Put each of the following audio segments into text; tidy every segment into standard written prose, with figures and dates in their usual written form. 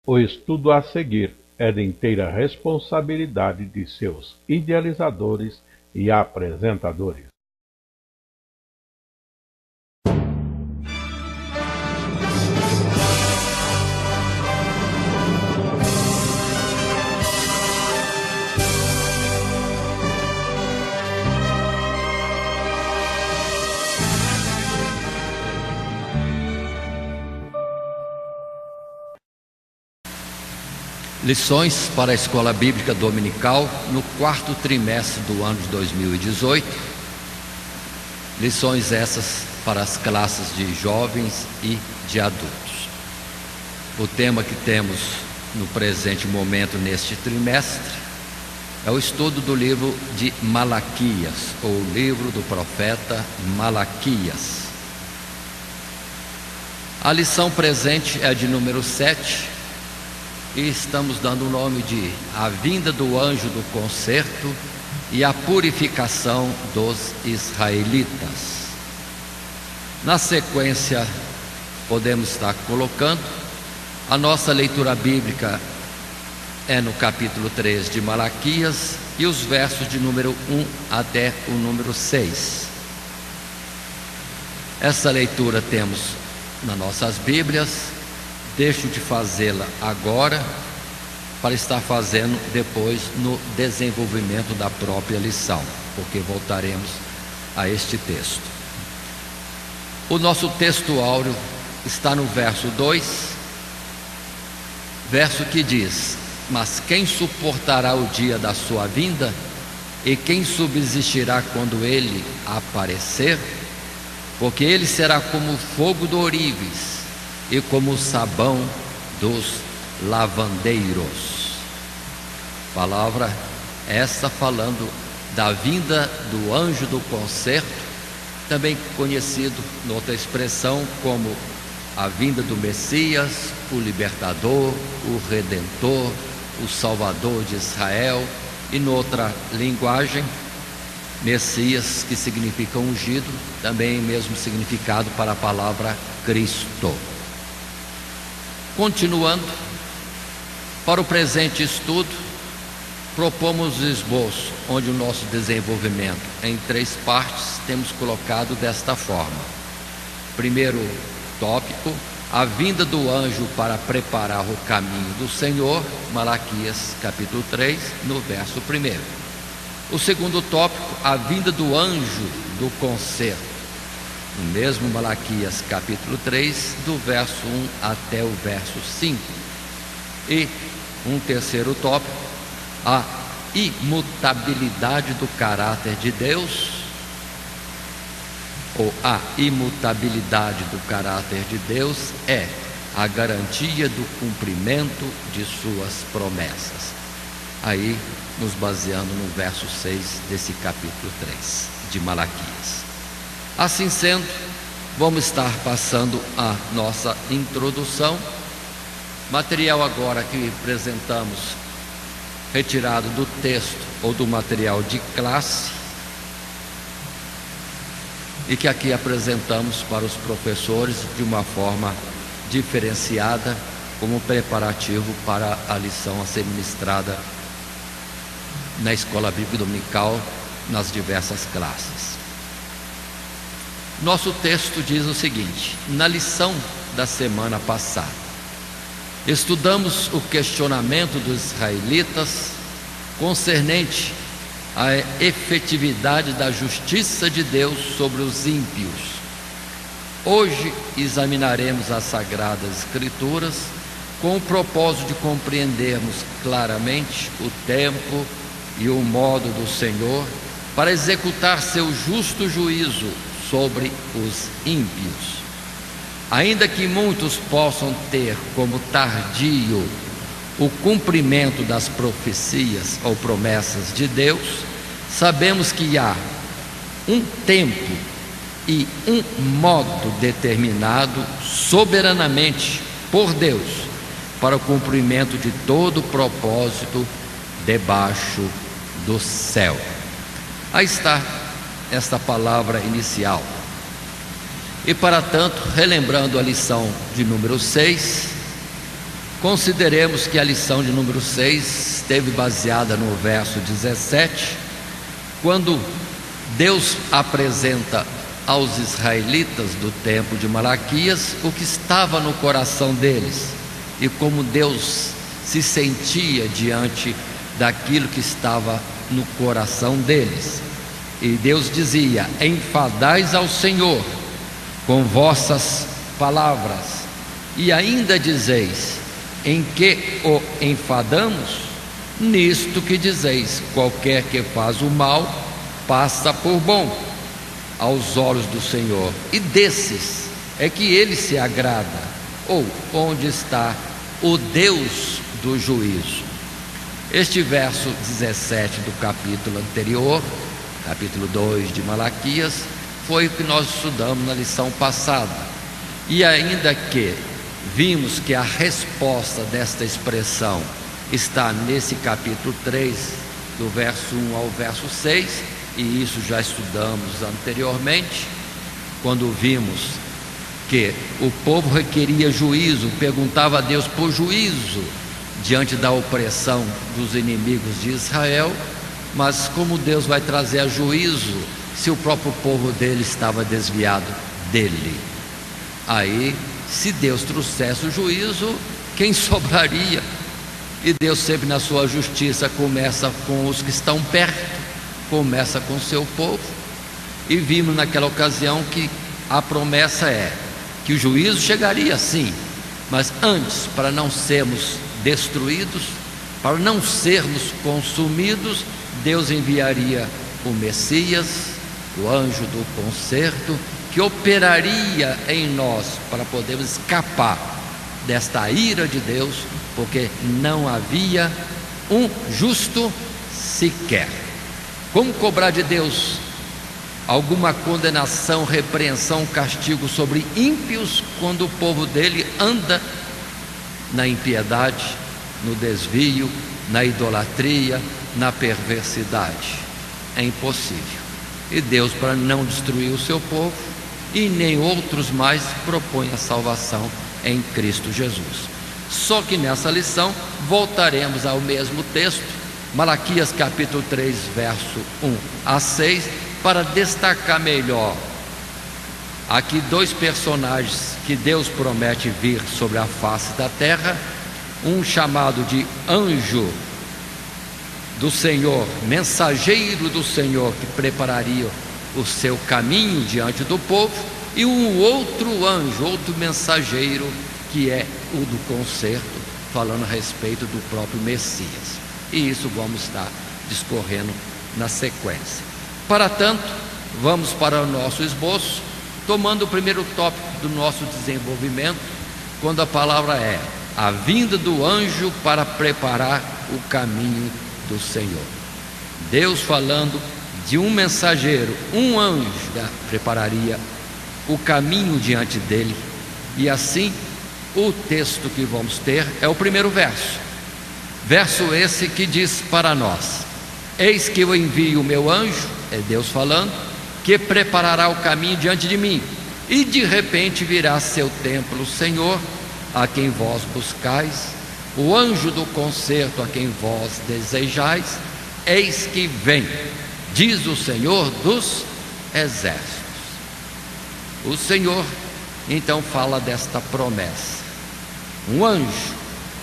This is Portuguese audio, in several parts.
O estudo a seguir é de inteira responsabilidade de seus idealizadores e apresentadores. Lições para a Escola Bíblica Dominical no quarto trimestre do ano de 2018. Lições essas para as classes de jovens e de adultos. O tema que temos no presente momento neste trimestre é o estudo do livro de Malaquias, ou livro do profeta Malaquias. A lição presente é de número 7. E estamos dando o nome de A Vinda do Anjo do Concerto e a Purificação dos Israelitas. Na sequência, podemos estar colocando, a nossa leitura bíblica é no capítulo 3 de Malaquias e os versos de número 1 até o número 6. Essa leitura temos nas nossas Bíblias. Deixo de fazê-la agora para estar fazendo depois no desenvolvimento da própria lição, porque voltaremos a este texto. O nosso texto áureo está no verso 2, verso que diz: mas quem suportará o dia da sua vinda? E quem subsistirá quando ele aparecer? Porque ele será como o fogo do ourives e como o sabão dos lavandeiros. Palavra essa falando da vinda do anjo do concerto, também conhecido noutra expressão como a vinda do Messias, o libertador, o redentor, o salvador de Israel, e noutra linguagem, Messias, que significa ungido, também mesmo significado para a palavra Cristo. Continuando, para o presente estudo, propomos o esboço, onde o nosso desenvolvimento em 3 partes temos colocado desta forma. Primeiro tópico, a vinda do anjo para preparar o caminho do Senhor, Malaquias capítulo 3, no verso 1. O segundo tópico, a vinda do anjo do concerto, no mesmo Malaquias capítulo 3, do verso 1 até o verso 5. E um terceiro tópico, a imutabilidade do caráter de Deus, ou a imutabilidade do caráter de Deus é a garantia do cumprimento de suas promessas. Aí, nos baseando no verso 6 desse capítulo 3 de Malaquias. Assim sendo, vamos estar passando a nossa introdução. Material agora que apresentamos, retirado do texto ou do material de classe, e que aqui apresentamos para os professores de uma forma diferenciada, como preparativo para a lição a ser ministrada na Escola Bíblica Dominical, nas diversas classes. Nosso texto diz o seguinte: na lição da semana passada, estudamos o questionamento dos israelitas concernente à efetividade da justiça de Deus sobre os ímpios. Hoje examinaremos as Sagradas Escrituras com o propósito de compreendermos claramente o tempo e o modo do Senhor para executar seu justo juízo sobre os ímpios. Ainda que muitos possam ter como tardio o cumprimento das profecias ou promessas de Deus, sabemos que há um tempo e um modo determinado soberanamente por Deus para o cumprimento de todo o propósito debaixo do céu. Aí está esta palavra inicial. E para tanto, relembrando a lição de número 6, consideremos que a lição de número 6 esteve baseada no verso 17, quando Deus apresenta aos israelitas do tempo de Malaquias o que estava no coração deles e como Deus se sentia diante daquilo que estava no coração deles. E Deus dizia: enfadais ao Senhor com vossas palavras, e ainda dizeis: em que o enfadamos? Nisto que dizeis: qualquer que faz o mal passa por bom aos olhos do Senhor, e desses é que ele se agrada. Ou onde está o Deus do juízo? Este verso 17 do capítulo anterior, capítulo 2 de Malaquias, foi o que nós estudamos na lição passada. E ainda que vimos que a resposta desta expressão está nesse capítulo 3, do verso 1 ao verso 6, e isso já estudamos anteriormente, quando vimos que o povo requeria juízo, perguntava a Deus por juízo diante da opressão dos inimigos de Israel. Mas como Deus vai trazer a juízo se o próprio povo dele estava desviado dele? Aí, se Deus trouxesse o juízo, quem sobraria? E Deus sempre na sua justiça começa com os que estão perto, começa com o seu povo. E vimos naquela ocasião que a promessa é que o juízo chegaria sim, mas antes, para não sermos destruídos, para não sermos consumidos, Deus enviaria o Messias, o anjo do concerto, que operaria em nós para podermos escapar desta ira de Deus, porque não havia um justo sequer. Como cobrar de Deus alguma condenação, repreensão, castigo sobre ímpios, quando o povo dele anda na impiedade, no desvio, na idolatria, na perversidade? É impossível. E Deus, para não destruir o seu povo e nem outros mais, propõe a salvação em Cristo Jesus. Só que nessa lição voltaremos ao mesmo texto, Malaquias capítulo 3, verso 1 a 6, para destacar melhor aqui dois personagens que Deus promete vir sobre a face da terra, um chamado de anjo do Senhor, mensageiro do Senhor, que prepararia o seu caminho diante do povo, e um outro anjo, outro mensageiro, que é o do concerto, falando a respeito do próprio Messias. E isso vamos estar discorrendo na sequência. Para tanto, vamos para o nosso esboço, tomando o primeiro tópico do nosso desenvolvimento, quando a palavra é a vinda do anjo para preparar o caminho do Senhor. Deus falando de um mensageiro, um anjo, prepararia o caminho diante dele. E assim, o texto que vamos ter é o primeiro verso. Verso esse que diz para nós: eis que eu envio o meu anjo, é Deus falando, que preparará o caminho diante de mim, e de repente virá seu templo, o Senhor, a quem vós buscais, o anjo do concerto a quem vós desejais, eis que vem, diz o Senhor dos exércitos. O Senhor então fala desta promessa: um anjo,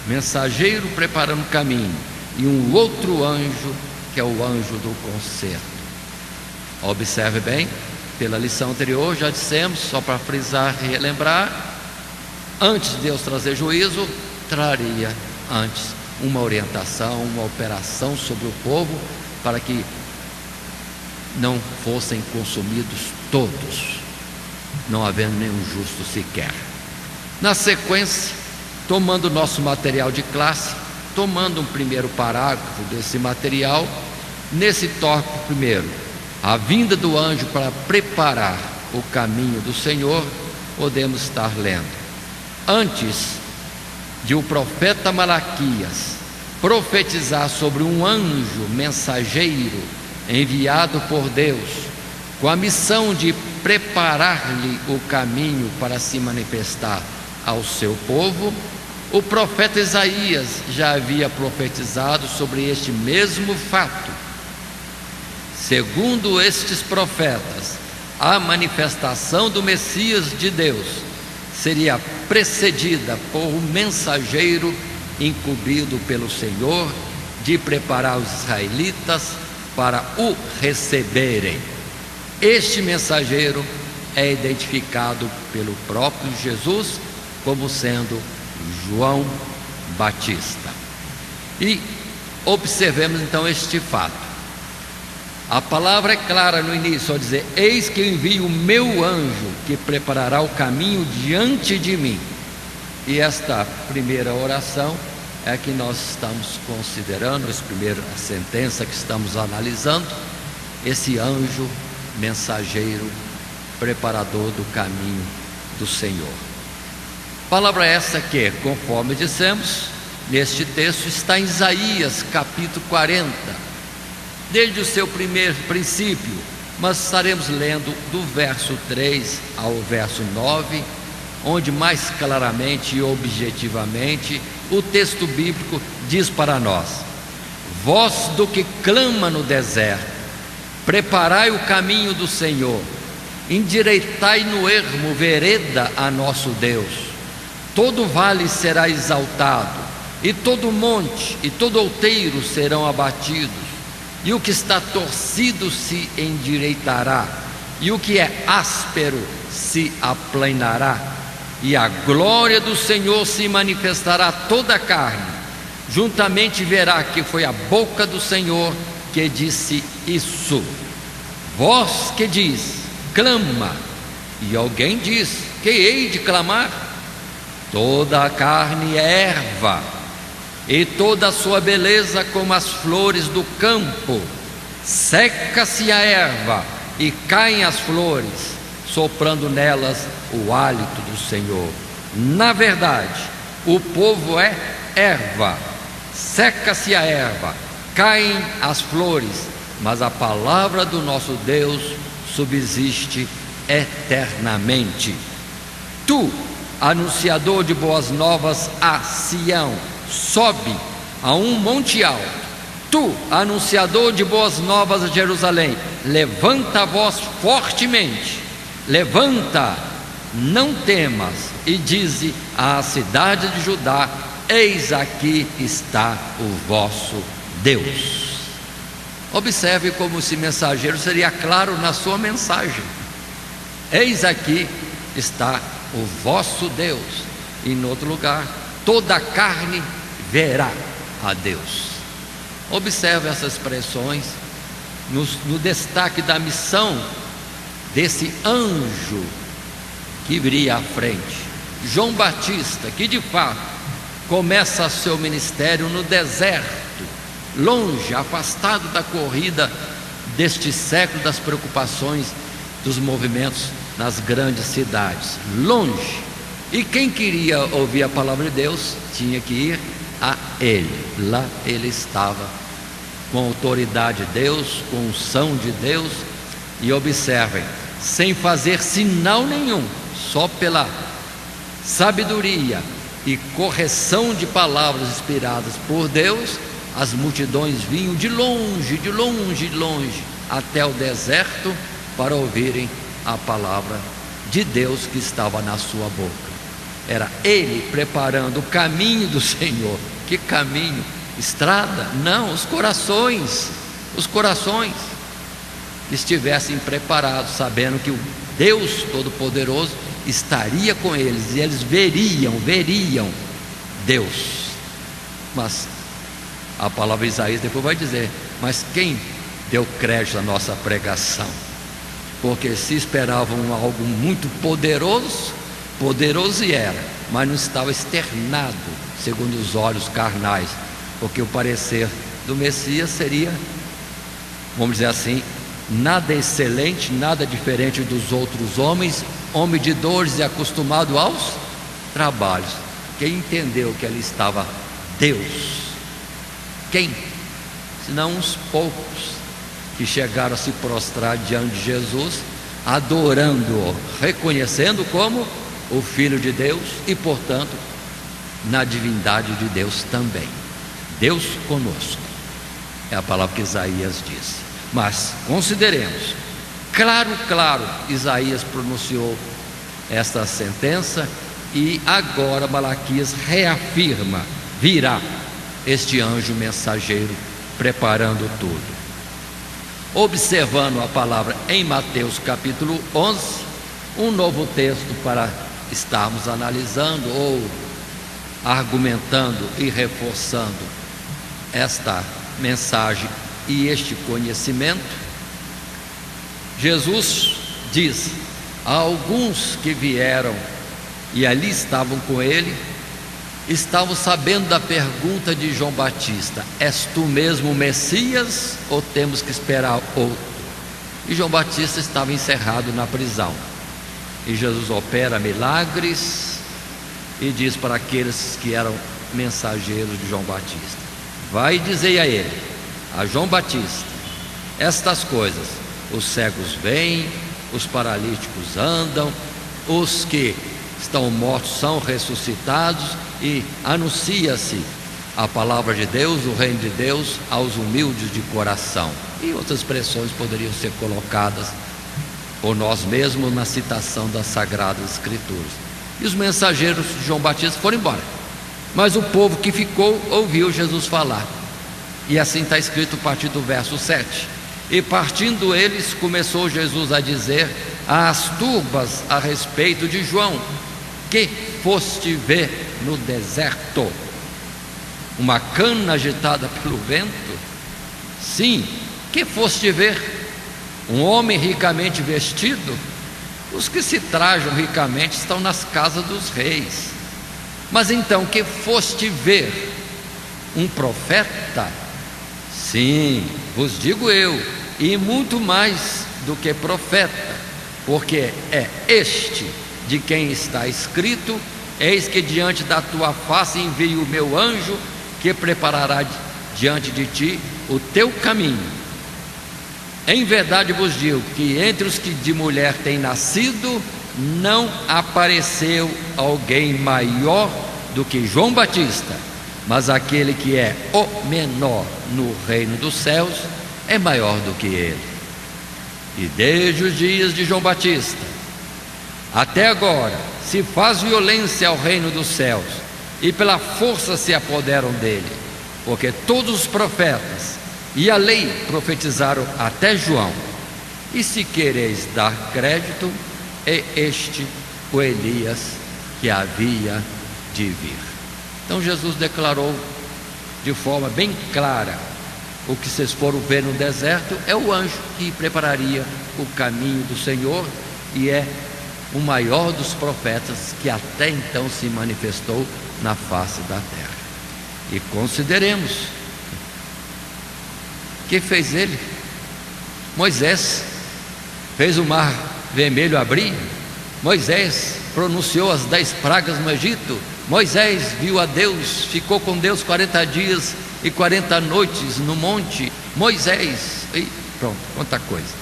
mensageiro preparando o caminho, e um outro anjo, que é o anjo do concerto. Observe bem, pela lição anterior já dissemos, só para frisar e relembrar, antes de Deus trazer juízo, traria antes uma orientação, uma operação sobre o povo, para que não fossem consumidos todos, não havendo nenhum justo sequer. Na sequência, tomando o nosso material de classe, tomando um primeiro parágrafo desse material, nesse tópico primeiro, a vinda do anjo para preparar o caminho do Senhor, podemos estar lendo: antes de o profeta Malaquias profetizar sobre um anjo mensageiro enviado por Deus, com a missão de preparar-lhe o caminho para se manifestar ao seu povo, O profeta Isaías já havia profetizado sobre este mesmo fato. Segundo estes profetas, a manifestação do Messias de Deus seria precedida por um mensageiro incumbido pelo Senhor de preparar os israelitas para o receberem. Este mensageiro é identificado pelo próprio Jesus como sendo João Batista. E observemos então este fato. A palavra é clara no início ao dizer: eis que eu envio o meu anjo que preparará o caminho diante de mim. E esta primeira oração é a que nós estamos considerando, essa primeira sentença que estamos analisando, esse anjo mensageiro preparador do caminho do Senhor. Palavra essa que, conforme dissemos, neste texto está em Isaías capítulo 40, desde o seu primeiro princípio, mas estaremos lendo do verso 3 ao verso 9, onde mais claramente e objetivamente o texto bíblico diz para nós: voz do que clama no deserto, preparai o caminho do Senhor, endireitai no ermo vereda a nosso Deus. Todo vale será exaltado, e todo monte e todo outeiro serão abatidos, e o que está torcido se endireitará, e o que é áspero se aplanará, e a glória do Senhor se manifestará a toda a carne. Juntamente verá que foi a boca do Senhor que disse isso. Voz que diz: clama. E alguém diz: que hei de clamar? Toda a carne é erva, e toda a sua beleza como as flores do campo. Seca-se a erva e caem as flores, soprando nelas o hálito do Senhor. Na verdade, o povo é erva, seca-se a erva, caem as flores, mas a palavra do nosso Deus subsiste eternamente. Tu, anunciador de boas novas a Sião, sobe a um monte alto. Tu, anunciador de boas novas a Jerusalém, levanta a voz fortemente, levanta, não temas, e dize à cidade de Judá: eis aqui está o vosso Deus. Observe como esse mensageiro seria claro na sua mensagem: eis aqui está o vosso Deus. E em outro lugar: toda a carne verá a Deus. Observe essas expressões no destaque da missão desse anjo que viria à frente, João Batista, que de fato começa seu ministério no deserto, longe, afastado da corrida deste século, das preocupações dos movimentos nas grandes cidades, longe. E quem queria ouvir a palavra de Deus tinha que ir a ele. Lá ele estava com a autoridade de Deus, com a unção de Deus. E observem, sem fazer sinal nenhum, só pela sabedoria e correção de palavras inspiradas por Deus, as multidões vinham de longe, de longe, de longe, até o deserto para ouvirem a palavra de Deus que estava na sua boca. Era ele preparando o caminho do Senhor. Que caminho? Estrada? Não, os corações que estivessem preparados, sabendo que o Deus Todo-Poderoso estaria com eles, e eles veriam Deus. Mas a palavra de Isaías depois vai dizer: mas quem deu crédito à nossa pregação? Porque se esperavam algo muito poderoso e era, mas não estava externado segundo os olhos carnais, porque o parecer do Messias seria, vamos dizer assim, nada excelente, nada diferente dos outros homens, homem de dores e acostumado aos trabalhos. Quem entendeu que ali estava Deus? Quem? Senão uns poucos que chegaram a se prostrar diante de Jesus, adorando-o, reconhecendo como o Filho de Deus e, portanto, na divindade de Deus também. Deus conosco, é a palavra que Isaías disse. Mas consideremos, claro, Isaías pronunciou esta sentença, e agora Malaquias reafirma: virá este anjo mensageiro preparando tudo. Observando a palavra em Mateus capítulo 11, um novo texto para estarmos analisando ou argumentando e reforçando esta mensagem e este conhecimento. Jesus diz a alguns que vieram e ali estavam com ele, estavam sabendo da pergunta de João Batista: és tu mesmo o Messias ou temos que esperar outro? E João Batista estava encerrado na prisão, e Jesus opera milagres e diz para aqueles que eram mensageiros de João Batista: vai dizer a ele, a João Batista, estas coisas: os cegos veem, os paralíticos andam, os que estão mortos são ressuscitados, e anuncia-se a palavra de Deus, o reino de Deus aos humildes de coração. E outras expressões poderiam ser colocadas por nós mesmos na citação das Sagradas Escrituras. E os mensageiros de João Batista foram embora, mas o povo que ficou ouviu Jesus falar, e assim está escrito a partir do verso 7: e partindo eles, começou Jesus a dizer às turbas a respeito de João: que foste ver no deserto? Uma cana agitada pelo vento? Sim. Que foste ver? Um homem ricamente vestido? Os que se trajam ricamente estão nas casas dos reis. Mas então, que foste ver? Um profeta? Sim, vos digo eu, e muito mais do que profeta, porque é este de quem está escrito: eis que diante da tua face envio o meu anjo, que preparará diante de ti o teu caminho. Em verdade vos digo que entre os que de mulher têm nascido, não apareceu alguém maior do que João Batista, mas aquele que é o menor no reino dos céus é maior do que ele. E desde os dias de João Batista até agora se faz violência ao reino dos céus, e pela força se apoderam dele, porque todos os profetas e a lei profetizaram até João. E se quereis dar crédito, é este o Elias que havia de vir. Então Jesus declarou de forma bem clara: o que vocês foram ver no deserto é o anjo que prepararia o caminho do Senhor, e é o maior dos profetas que até então se manifestou na face da terra. E consideremos, que fez ele? Moisés fez o mar vermelho abrir, Moisés pronunciou as 10 pragas no Egito, Moisés viu a Deus, ficou com Deus 40 dias e 40 noites no monte, Moisés, e pronto, quanta coisa.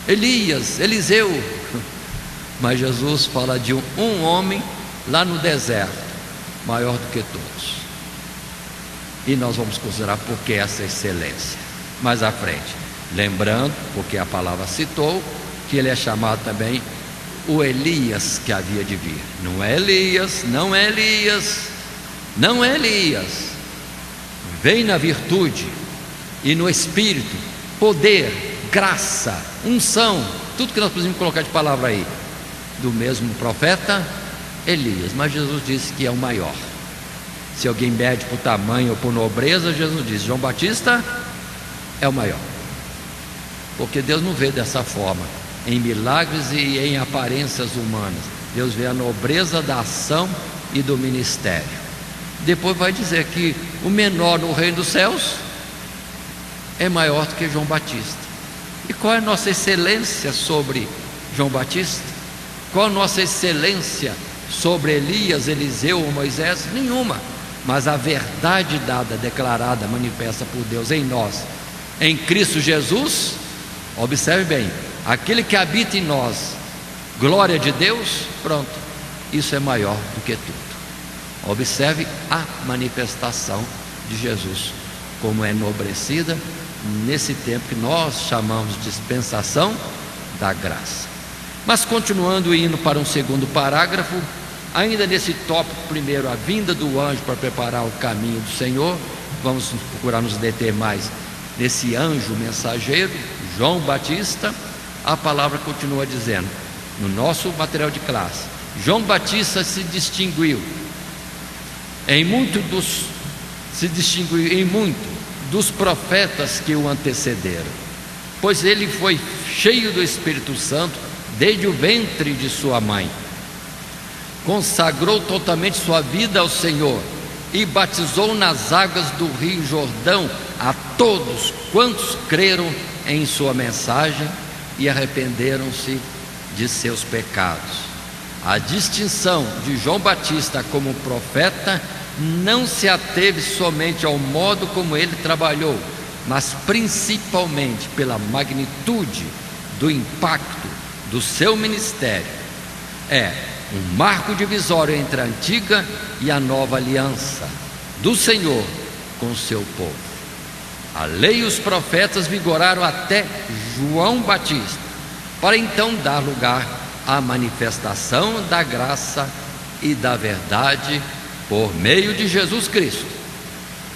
Elias, Eliseu. Mas Jesus fala de um homem lá no deserto, maior do que todos. E nós vamos considerar por que essa excelência mais à frente, lembrando, porque a palavra citou, que ele é chamado também o Elias que havia de vir. Não é Elias, não é Elias, não é Elias. Vem na virtude e no espírito, poder, graça, unção, tudo que nós precisamos colocar de palavra aí, do mesmo profeta Elias. Mas Jesus disse que é o maior. Se alguém mede por tamanho ou por nobreza, Jesus disse: João Batista é o maior, porque Deus não vê dessa forma, em milagres e em aparências humanas. Deus vê a nobreza da ação e do ministério. Depois vai dizer que o menor no reino dos céus é maior do que João Batista. E qual é a nossa excelência sobre João Batista? Qual a nossa excelência sobre Elias, Eliseu ou Moisés? Nenhuma. Mas a verdade dada, declarada, manifesta por Deus em nós, em Cristo Jesus, observe bem, aquele que habita em nós, glória de Deus, pronto, isso é maior do que tudo. Observe a manifestação de Jesus, como é enobrecida nesse tempo que nós chamamos de dispensação da graça. Mas continuando e indo para um segundo parágrafo, ainda nesse tópico primeiro, a vinda do anjo para preparar o caminho do Senhor, vamos procurar nos deter mais nesse anjo mensageiro, João Batista. A palavra continua dizendo, no nosso material de classe, João Batista se distinguiu em muito dos profetas que o antecederam, pois ele foi cheio do Espírito Santo desde o ventre de sua mãe. Consagrou totalmente sua vida ao Senhor e batizou nas águas do rio Jordão a todos quantos creram em sua mensagem e arrependeram-se de seus pecados. A distinção de João Batista como profeta não se ateve somente ao modo como ele trabalhou, mas principalmente pela magnitude do impacto do seu ministério. É um marco divisório entre a antiga e a nova aliança do Senhor com o seu povo. A lei e os profetas vigoraram até João Batista, para então dar lugar à manifestação da graça e da verdade por meio de Jesus Cristo.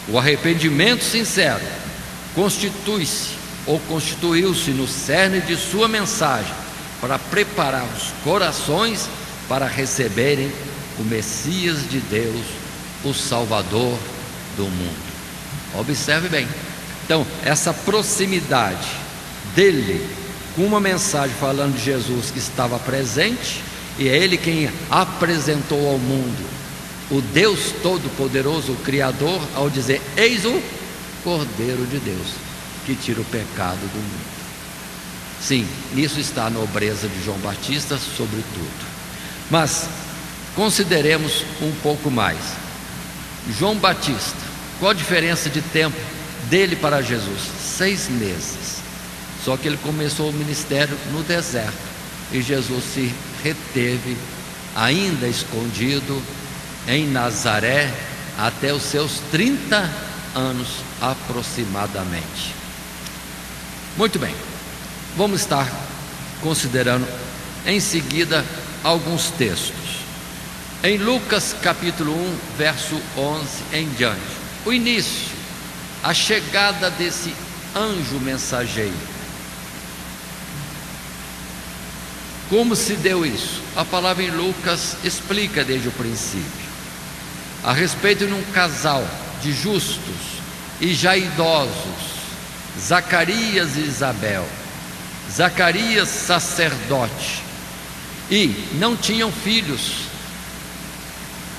O arrependimento sincero constituiu-se no cerne de sua mensagem para preparar os corações para receberem o Messias de Deus, o Salvador do mundo. Observe bem, então, essa proximidade dele com uma mensagem falando de Jesus que estava presente, e é ele quem apresentou ao mundo o Deus Todo-Poderoso, o Criador, ao dizer: eis o Cordeiro de Deus que tira o pecado do mundo. Sim, nisso está a nobreza de João Batista, sobretudo. Mas consideremos um pouco mais. João Batista, qual a diferença de tempo dele para Jesus? 6 meses. Só que ele começou o ministério no deserto e Jesus se reteve, ainda escondido, em Nazaré, até os seus 30 anos aproximadamente. Muito bem, vamos estar considerando em seguida alguns textos. Em Lucas capítulo 1, verso 11 em diante, o início, a chegada desse anjo mensageiro. Como se deu isso? A palavra em Lucas explica desde o princípio, a respeito de um casal de justos e já idosos, Zacarias e Isabel. Zacarias sacerdote, e não tinham filhos,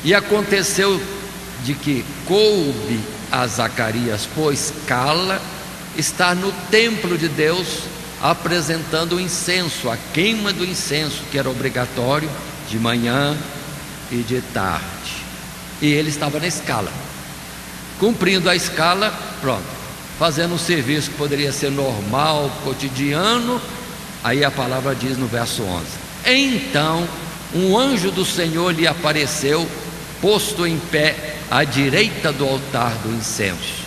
e aconteceu de que coube a Zacarias, pois Cala está no templo de Deus apresentando o incenso, a queima do incenso, que era obrigatório de manhã e de tarde, e ele estava na escala, cumprindo a escala, pronto, fazendo um serviço que poderia ser normal, cotidiano. Aí a palavra diz no verso 11: então um anjo do Senhor lhe apareceu, posto em pé à direita do altar do incenso,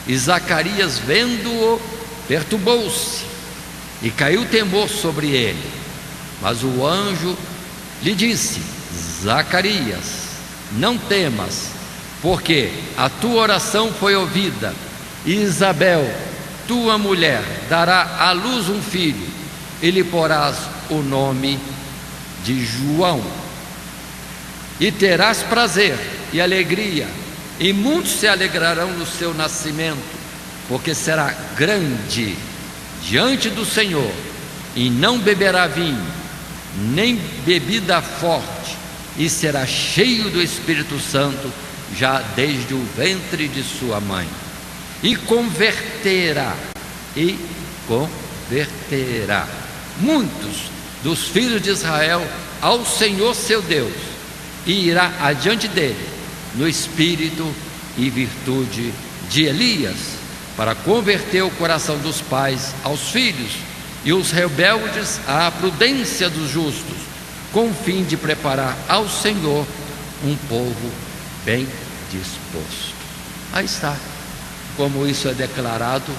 e Zacarias, vendo-o, perturbou-se e caiu temor sobre ele. Mas o anjo lhe disse: Zacarias, não temas, porque a tua oração foi ouvida, e Isabel, tua mulher, dará à luz um filho, e lhe porás o nome de João, e terás prazer e alegria, e muitos se alegrarão no seu nascimento, porque será grande diante do Senhor, e não beberá vinho, nem bebida forte, e será cheio do Espírito Santo, já desde o ventre de sua mãe, e converterá muitos dos filhos de Israel ao Senhor seu Deus, e irá adiante dele no espírito e virtude de Elias, para converter o coração dos pais aos filhos e os rebeldes à prudência dos justos, com o fim de preparar ao Senhor um povo bem disposto. Aí está, como isso é declarado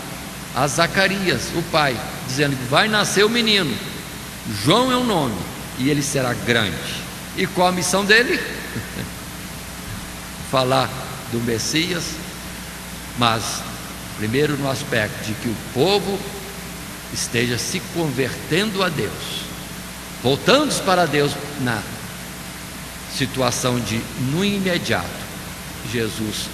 a Zacarias, o pai, dizendo que vai nascer o menino, João é o nome, e ele será grande. E qual a missão dele? Falar do Messias, mas primeiro no aspecto de que o povo esteja se convertendo a Deus, voltando para Deus na situação de, no imediato, Jesus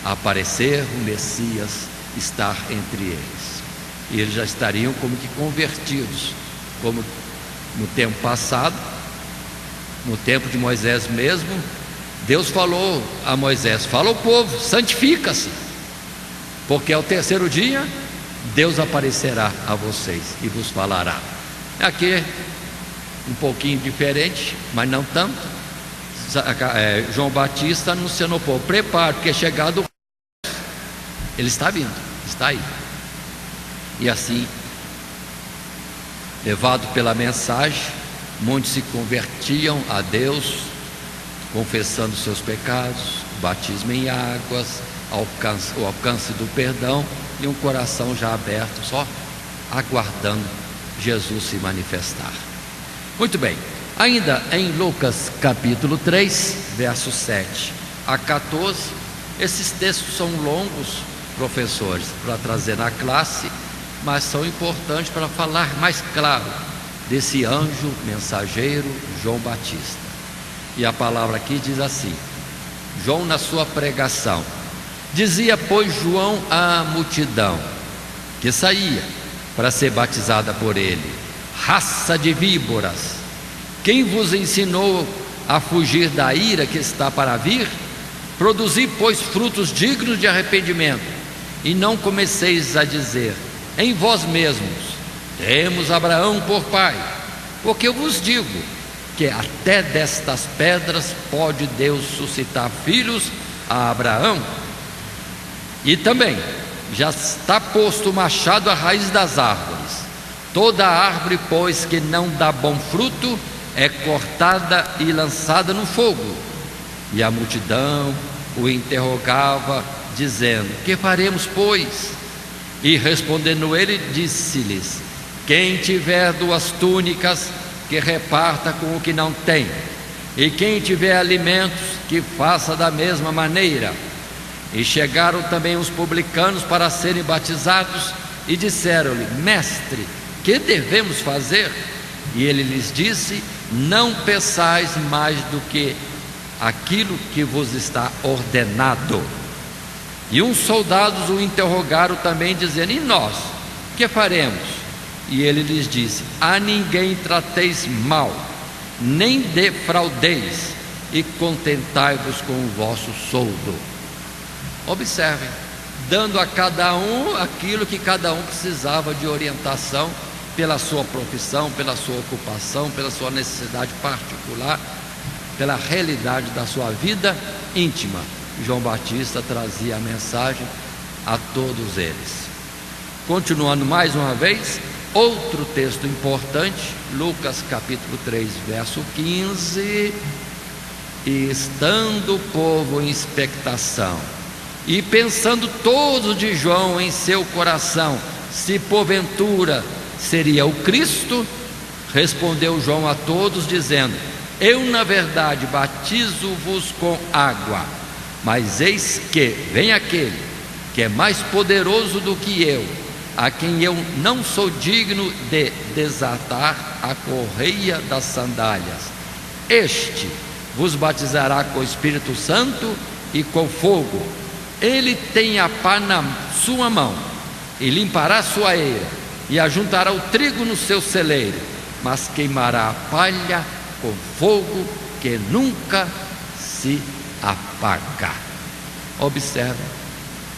aparecer, o Messias estar entre eles, e eles já estariam como que convertidos, como no tempo passado, no tempo de Moisés mesmo. Deus falou a Moisés: fala ao povo, santifica-se, porque ao terceiro dia Deus aparecerá a vocês e vos falará. Aqui um pouquinho diferente, mas não tanto. João Batista anunciando ao povo: prepare, porque é chegado, ele está vindo, está aí. E assim, levado pela mensagem, muitos se convertiam a Deus, confessando seus pecados, batismo em águas, o alcance do perdão, e um coração já aberto, só aguardando Jesus se manifestar. Muito bem, ainda em Lucas capítulo 3, versos 7 a 14, esses textos são longos, professores, para trazer na classe, mas são importantes para falar mais claro desse anjo mensageiro João Batista. E a palavra aqui diz assim: João, na sua pregação, dizia, pois, João à multidão que saía para ser batizada por ele: raça de víboras, quem vos ensinou a fugir da ira que está para vir? Produzi, pois, frutos dignos de arrependimento, e não comeceis a dizer em vós mesmos: temos Abraão por pai. Porque eu vos digo que até destas pedras pode Deus suscitar filhos a Abraão. E também já está posto o machado à raiz das árvores. Toda árvore, pois, que não dá bom fruto é cortada e lançada no fogo. E a multidão o interrogava, dizendo: que faremos, pois? E respondendo ele, disse-lhes: quem tiver 2 túnicas, que reparta com o que não tem, e quem tiver alimentos, que faça da mesma maneira. E chegaram também os publicanos para serem batizados, e disseram-lhe: mestre, que devemos fazer? E ele lhes disse: não peçais mais do que aquilo que vos está ordenado. E uns soldados o interrogaram também, dizendo: e nós, que faremos? E ele lhes disse: a ninguém trateis mal, nem defraudeis, e contentai-vos com o vosso soldo. Observem, dando a cada um aquilo que cada um precisava de orientação, pela sua profissão, pela sua ocupação, pela sua necessidade particular, pela realidade da sua vida íntima. João Batista trazia a mensagem a todos eles. Continuando mais uma vez, outro texto importante, Lucas capítulo 3, verso 15: e estando o povo em expectação, e pensando todos de João em seu coração, se porventura seria o Cristo, respondeu João a todos, dizendo: eu, na verdade, batizo-vos com água, mas eis que vem aquele que é mais poderoso do que eu, a quem eu não sou digno de desatar a correia das sandálias. Este vos batizará com o Espírito Santo e com fogo. Ele tem a pá na sua mão, e limpará sua eira, e ajuntará o trigo no seu celeiro, mas queimará a palha com fogo que nunca se apaga. Observe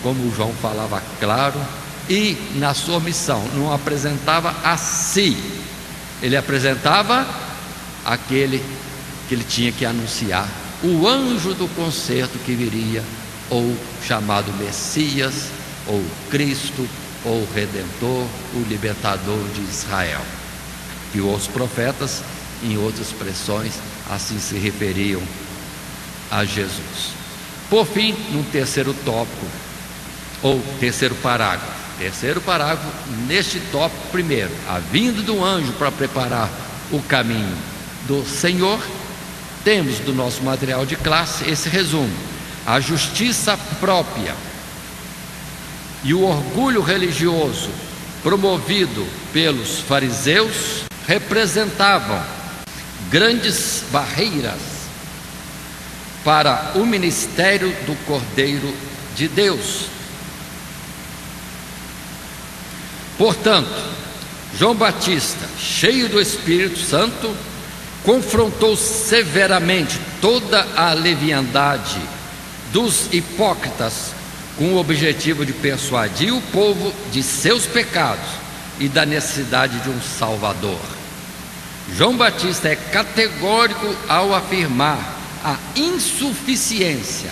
como João falava claro, e na sua missão não apresentava a si, ele apresentava aquele que ele tinha que anunciar, o anjo do concerto que viria, ou chamado Messias, ou Cristo, ou Redentor, o libertador de Israel. E os profetas, em outras expressões, assim se referiam a Jesus. Por fim, no terceiro tópico, ou terceiro parágrafo, neste tópico primeiro, a vinda do anjo para preparar o caminho do Senhor, temos do nosso material de classe esse resumo: a justiça própria e o orgulho religioso promovido pelos fariseus representavam grandes barreiras para o ministério do Cordeiro de Deus. Portanto, João Batista, cheio do Espírito Santo, confrontou severamente toda a leviandade dos hipócritas, com o objetivo de persuadir o povo de seus pecados e da necessidade de um Salvador. João Batista é categórico ao afirmar a insuficiência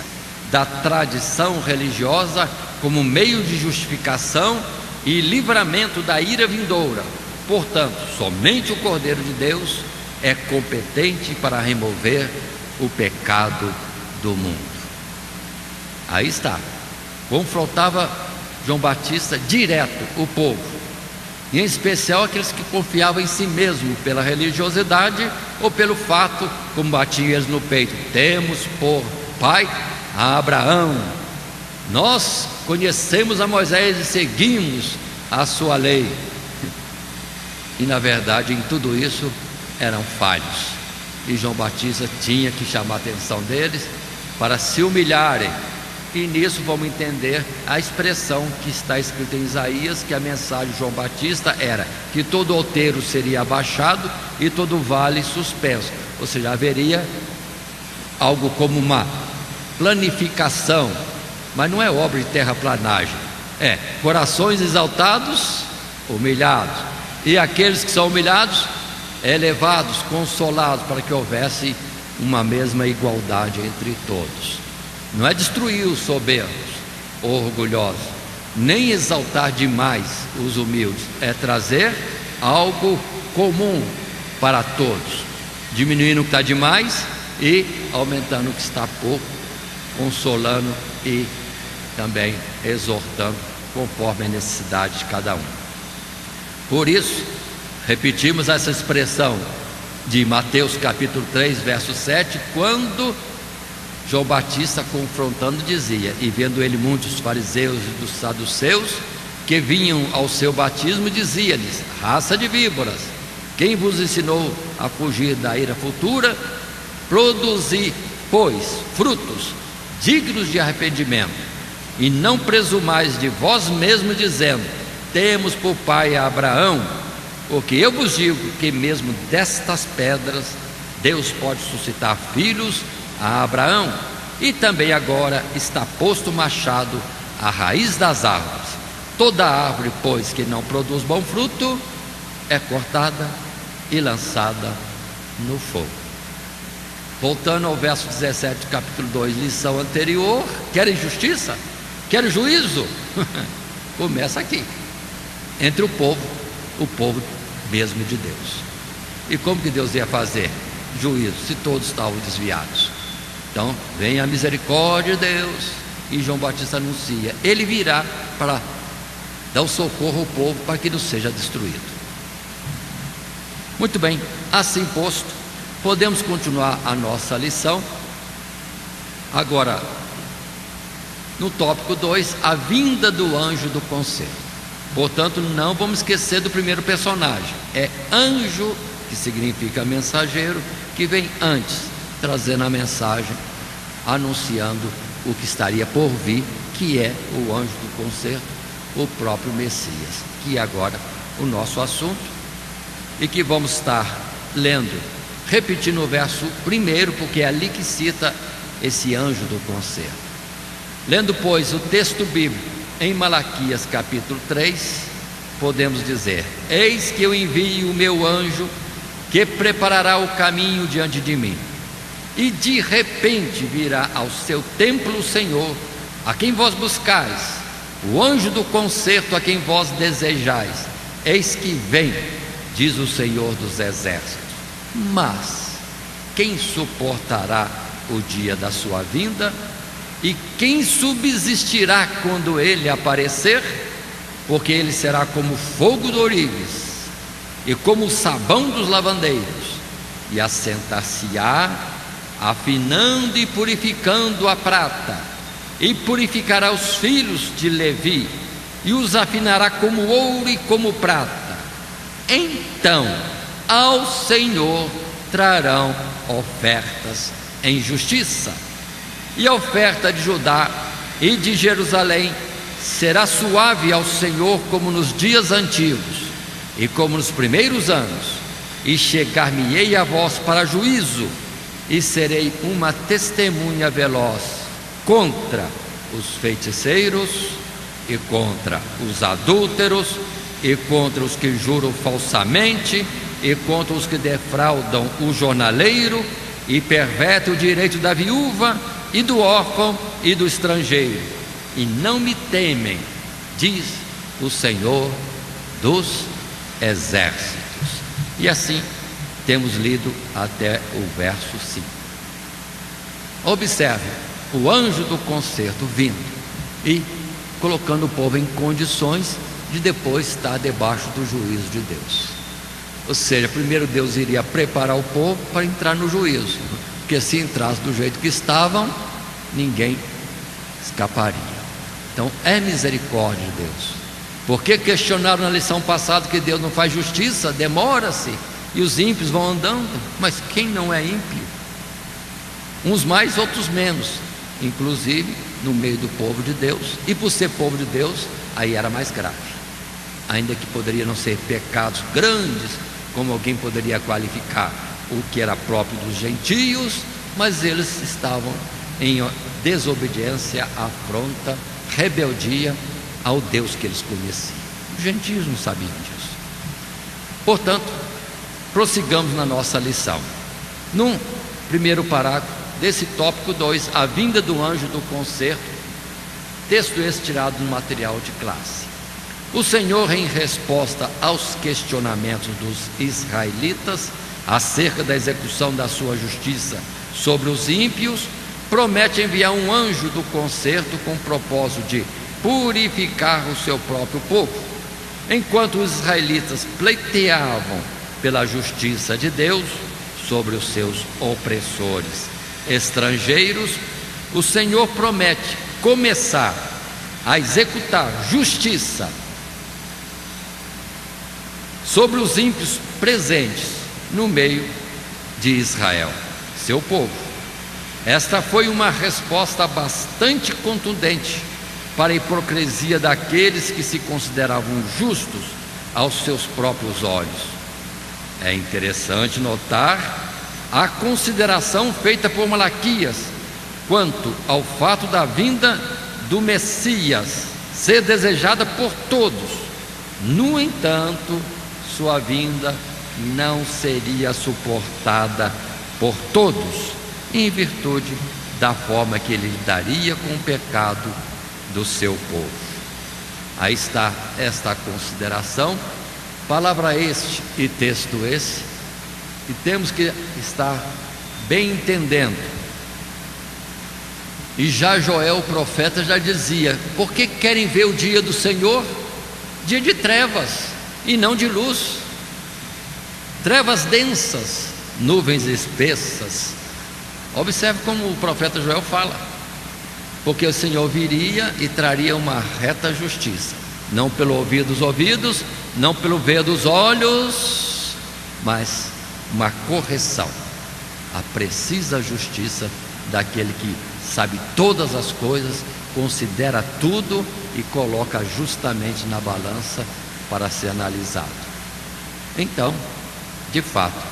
da tradição religiosa como meio de justificação e livramento da ira vindoura. Portanto, somente o Cordeiro de Deus é competente para remover o pecado do mundo. Aí está, confrontava João Batista direto o povo, e em especial aqueles que confiavam em si mesmo pela religiosidade ou pelo fato, como batiam eles no peito: temos por pai a Abraão, nós conhecemos a Moisés e seguimos a sua lei. E na verdade, em tudo isso eram falhos, e João Batista tinha que chamar a atenção deles para se humilharem. E nisso vamos entender a expressão que está escrita em Isaías, que a mensagem de João Batista era que todo outeiro seria abaixado e todo vale suspenso, ou seja, haveria algo como uma planificação, mas não é obra de terraplanagem, é corações exaltados, humilhados, e aqueles que são humilhados, elevados, consolados, para que houvesse uma mesma igualdade entre todos. Não é destruir os soberbos, orgulhosos, nem exaltar demais os humildes, é trazer algo comum para todos, diminuindo o que está demais e aumentando o que está pouco, consolando e também exortando conforme a necessidade de cada um. Por isso, repetimos essa expressão de Mateus capítulo 3, verso 7, quando João Batista, confrontando, dizia: e vendo ele muitos fariseus e dos saduceus que vinham ao seu batismo, dizia-lhes: raça de víboras, quem vos ensinou a fugir da ira futura? Produzi, pois, frutos dignos de arrependimento, e não presumais de vós mesmos, dizendo: temos por pai a Abraão, porque eu vos digo que mesmo destas pedras Deus pode suscitar filhos a Abraão. E também agora está posto o machado à raiz das árvores. Toda árvore, pois, que não produz bom fruto, é cortada e lançada no fogo. Voltando ao verso 17 do capítulo 2, lição anterior: querem justiça? Querem juízo? Começa aqui, entre o povo mesmo de Deus. E como que Deus ia fazer juízo se todos estavam desviados? Então vem a misericórdia de Deus, e João Batista anuncia: ele virá para dar o socorro ao povo para que não seja destruído. Muito bem, assim posto, podemos continuar a nossa lição. Agora, no tópico 2, a vinda do anjo do conselho. Portanto, não vamos esquecer do primeiro personagem, é anjo, que significa mensageiro, que vem antes, trazendo a mensagem, anunciando o que estaria por vir, que é o anjo do concerto, o próprio Messias, que é agora o nosso assunto, e que vamos estar lendo, repetindo o verso primeiro, porque é ali que cita esse anjo do concerto. Lendo, pois, o texto bíblico em Malaquias capítulo 3, podemos dizer: eis que eu envio o meu anjo, que preparará o caminho diante de mim. E de repente virá ao seu templo o Senhor, a quem vós buscais, o anjo do concerto a quem vós desejais. Eis que vem, diz o Senhor dos exércitos. Mas quem suportará o dia da sua vinda? E quem subsistirá quando ele aparecer? Porque ele será como fogo do ourives e como o sabão dos lavandeiros, e assentar-se-á, afinando e purificando a prata, e purificará os filhos de Levi, e os afinará como ouro e como prata. Então ao Senhor trarão ofertas em justiça, e a oferta de Judá e de Jerusalém será suave ao Senhor, como nos dias antigos e como nos primeiros anos. E chegar-me-ei a vós para juízo, e serei uma testemunha veloz contra os feiticeiros, e contra os adúlteros, e contra os que juram falsamente, e contra os que defraudam o jornaleiro, e pervertem o direito da viúva, e do órfão, e do estrangeiro. E não me temem, diz o Senhor dos exércitos. E assim temos lido até o verso 5. Observe o anjo do concerto vindo e colocando o povo em condições de depois estar debaixo do juízo de Deus. Ou seja, primeiro Deus iria preparar o povo para entrar no juízo, porque se entrasse do jeito que estavam, ninguém escaparia. Então é misericórdia de Deus. Por que questionaram na lição passada que Deus não faz justiça? Demora-se e os ímpios vão andando. Mas quem não é ímpio? Uns mais, outros menos, inclusive no meio do povo de Deus. E por ser povo de Deus, aí era mais grave, ainda que poderia não ser pecados grandes, como alguém poderia qualificar o que era próprio dos gentios, mas eles estavam em desobediência, afronta, rebeldia ao Deus que eles conheciam. Os gentios não sabiam disso. Portanto, prossigamos na nossa lição. No primeiro parágrafo desse tópico 2, a vinda do anjo do concerto, texto esse tirado do material de classe. O Senhor, em resposta aos questionamentos dos israelitas acerca da execução da sua justiça sobre os ímpios, promete enviar um anjo do concerto com o propósito de purificar o seu próprio povo. Enquanto os israelitas pleiteavam pela justiça de Deus sobre os seus opressores estrangeiros, o Senhor promete começar a executar justiça sobre os ímpios presentes no meio de Israel, seu povo. Esta foi uma resposta bastante contundente para a hipocrisia daqueles que se consideravam justos aos seus próprios olhos. É interessante notar a consideração feita por Malaquias quanto ao fato da vinda do Messias ser desejada por todos. No entanto, sua vinda não seria suportada por todos, em virtude da forma que ele lidaria com o pecado do seu povo. Aí está esta consideração, palavra este e texto esse, e temos que estar bem entendendo. E já Joel, o profeta, já dizia: por que querem ver o dia do Senhor? Dia de trevas e não de luz, trevas densas, nuvens espessas. Observe como o profeta Joel fala: porque o Senhor viria e traria uma reta justiça, não pelo ouvir dos ouvidos, não pelo ver dos olhos, mas uma correção, a precisa justiça daquele que sabe todas as coisas, considera tudo e coloca justamente na balança para ser analisado. Então, de fato,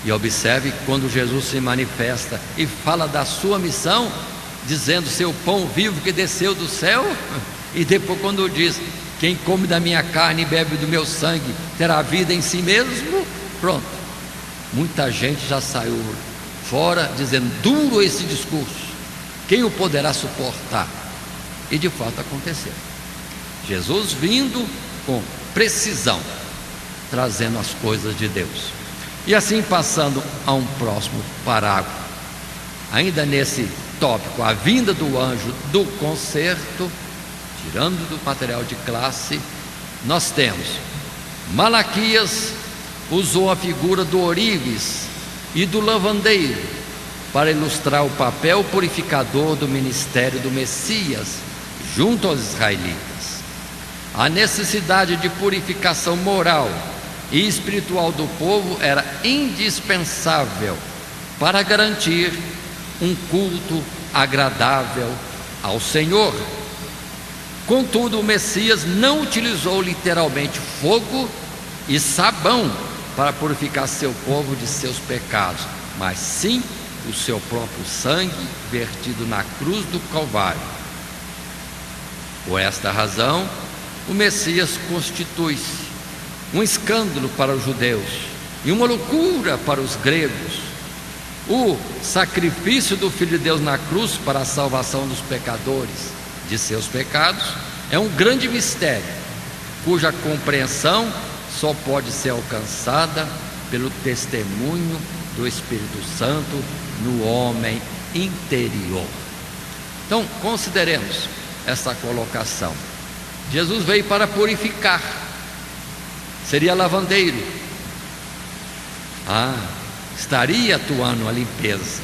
e observe quando Jesus se manifesta e fala da sua missão, dizendo: seu pão vivo que desceu do céu, e depois quando diz: quem come da minha carne e bebe do meu sangue terá vida em si mesmo, pronto, muita gente já saiu fora dizendo: duro esse discurso, quem o poderá suportar? E de fato aconteceu. Jesus vindo com precisão, trazendo as coisas de Deus. E assim, passando a um próximo parágrafo, ainda nesse tópico, a vinda do anjo do concerto, tirando do material de classe, nós temos Malaquias usou a figura do ourives e do lavandeiro para ilustrar o papel purificador do ministério do Messias junto aos israelitas. A necessidade de purificação moral e espiritual do povo era indispensável para garantir um culto agradável ao Senhor. Contudo, o Messias não utilizou literalmente fogo e sabão para purificar seu povo de seus pecados, mas sim o seu próprio sangue vertido na cruz do Calvário. Por esta razão, o Messias constitui-se um escândalo para os judeus e uma loucura para os gregos. O sacrifício do Filho de Deus na cruz para a salvação dos pecadores de seus pecados é um grande mistério, cuja compreensão só pode ser alcançada pelo testemunho do Espírito Santo no homem interior. Então, consideremos essa colocação. Jesus veio para purificar, seria lavandeiro, estaria atuando a limpeza,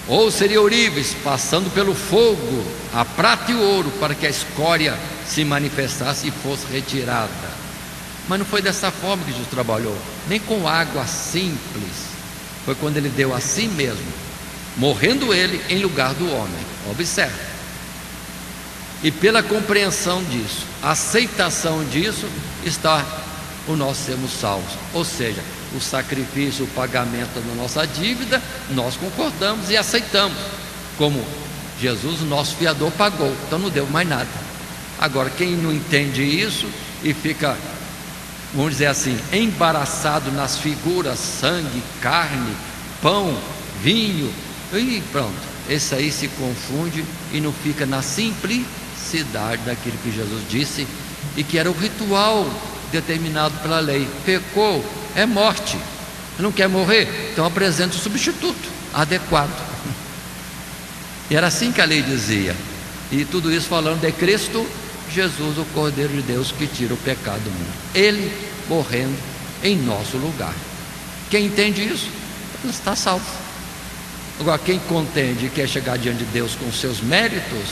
ou seria ourives, passando pelo fogo, a prata e o ouro, para que a escória se manifestasse e fosse retirada. Mas não foi dessa forma que Jesus trabalhou, nem com água simples. Foi quando ele deu a si mesmo, morrendo ele em lugar do homem. Observe. E pela compreensão disso, aceitação disso, está o nós sermos salvos. Ou seja, o sacrifício, o pagamento da nossa dívida, nós concordamos e aceitamos, como Jesus, nosso fiador, pagou, então não deu mais nada. Agora, quem não entende isso e fica, vamos dizer assim, embaraçado nas figuras, sangue, carne, pão, vinho, e pronto, esse aí se confunde e não fica na simplicidade daquilo que Jesus disse e que era o ritual determinado pela lei. Pecou, é morte. Não quer morrer? Então apresenta o substituto adequado. E era assim que a lei dizia. E tudo isso falando de Cristo Jesus, o Cordeiro de Deus que tira o pecado do mundo. Ele morrendo em nosso lugar. Quem entende isso, ele está salvo. Agora, quem contende e quer chegar diante de Deus com seus méritos,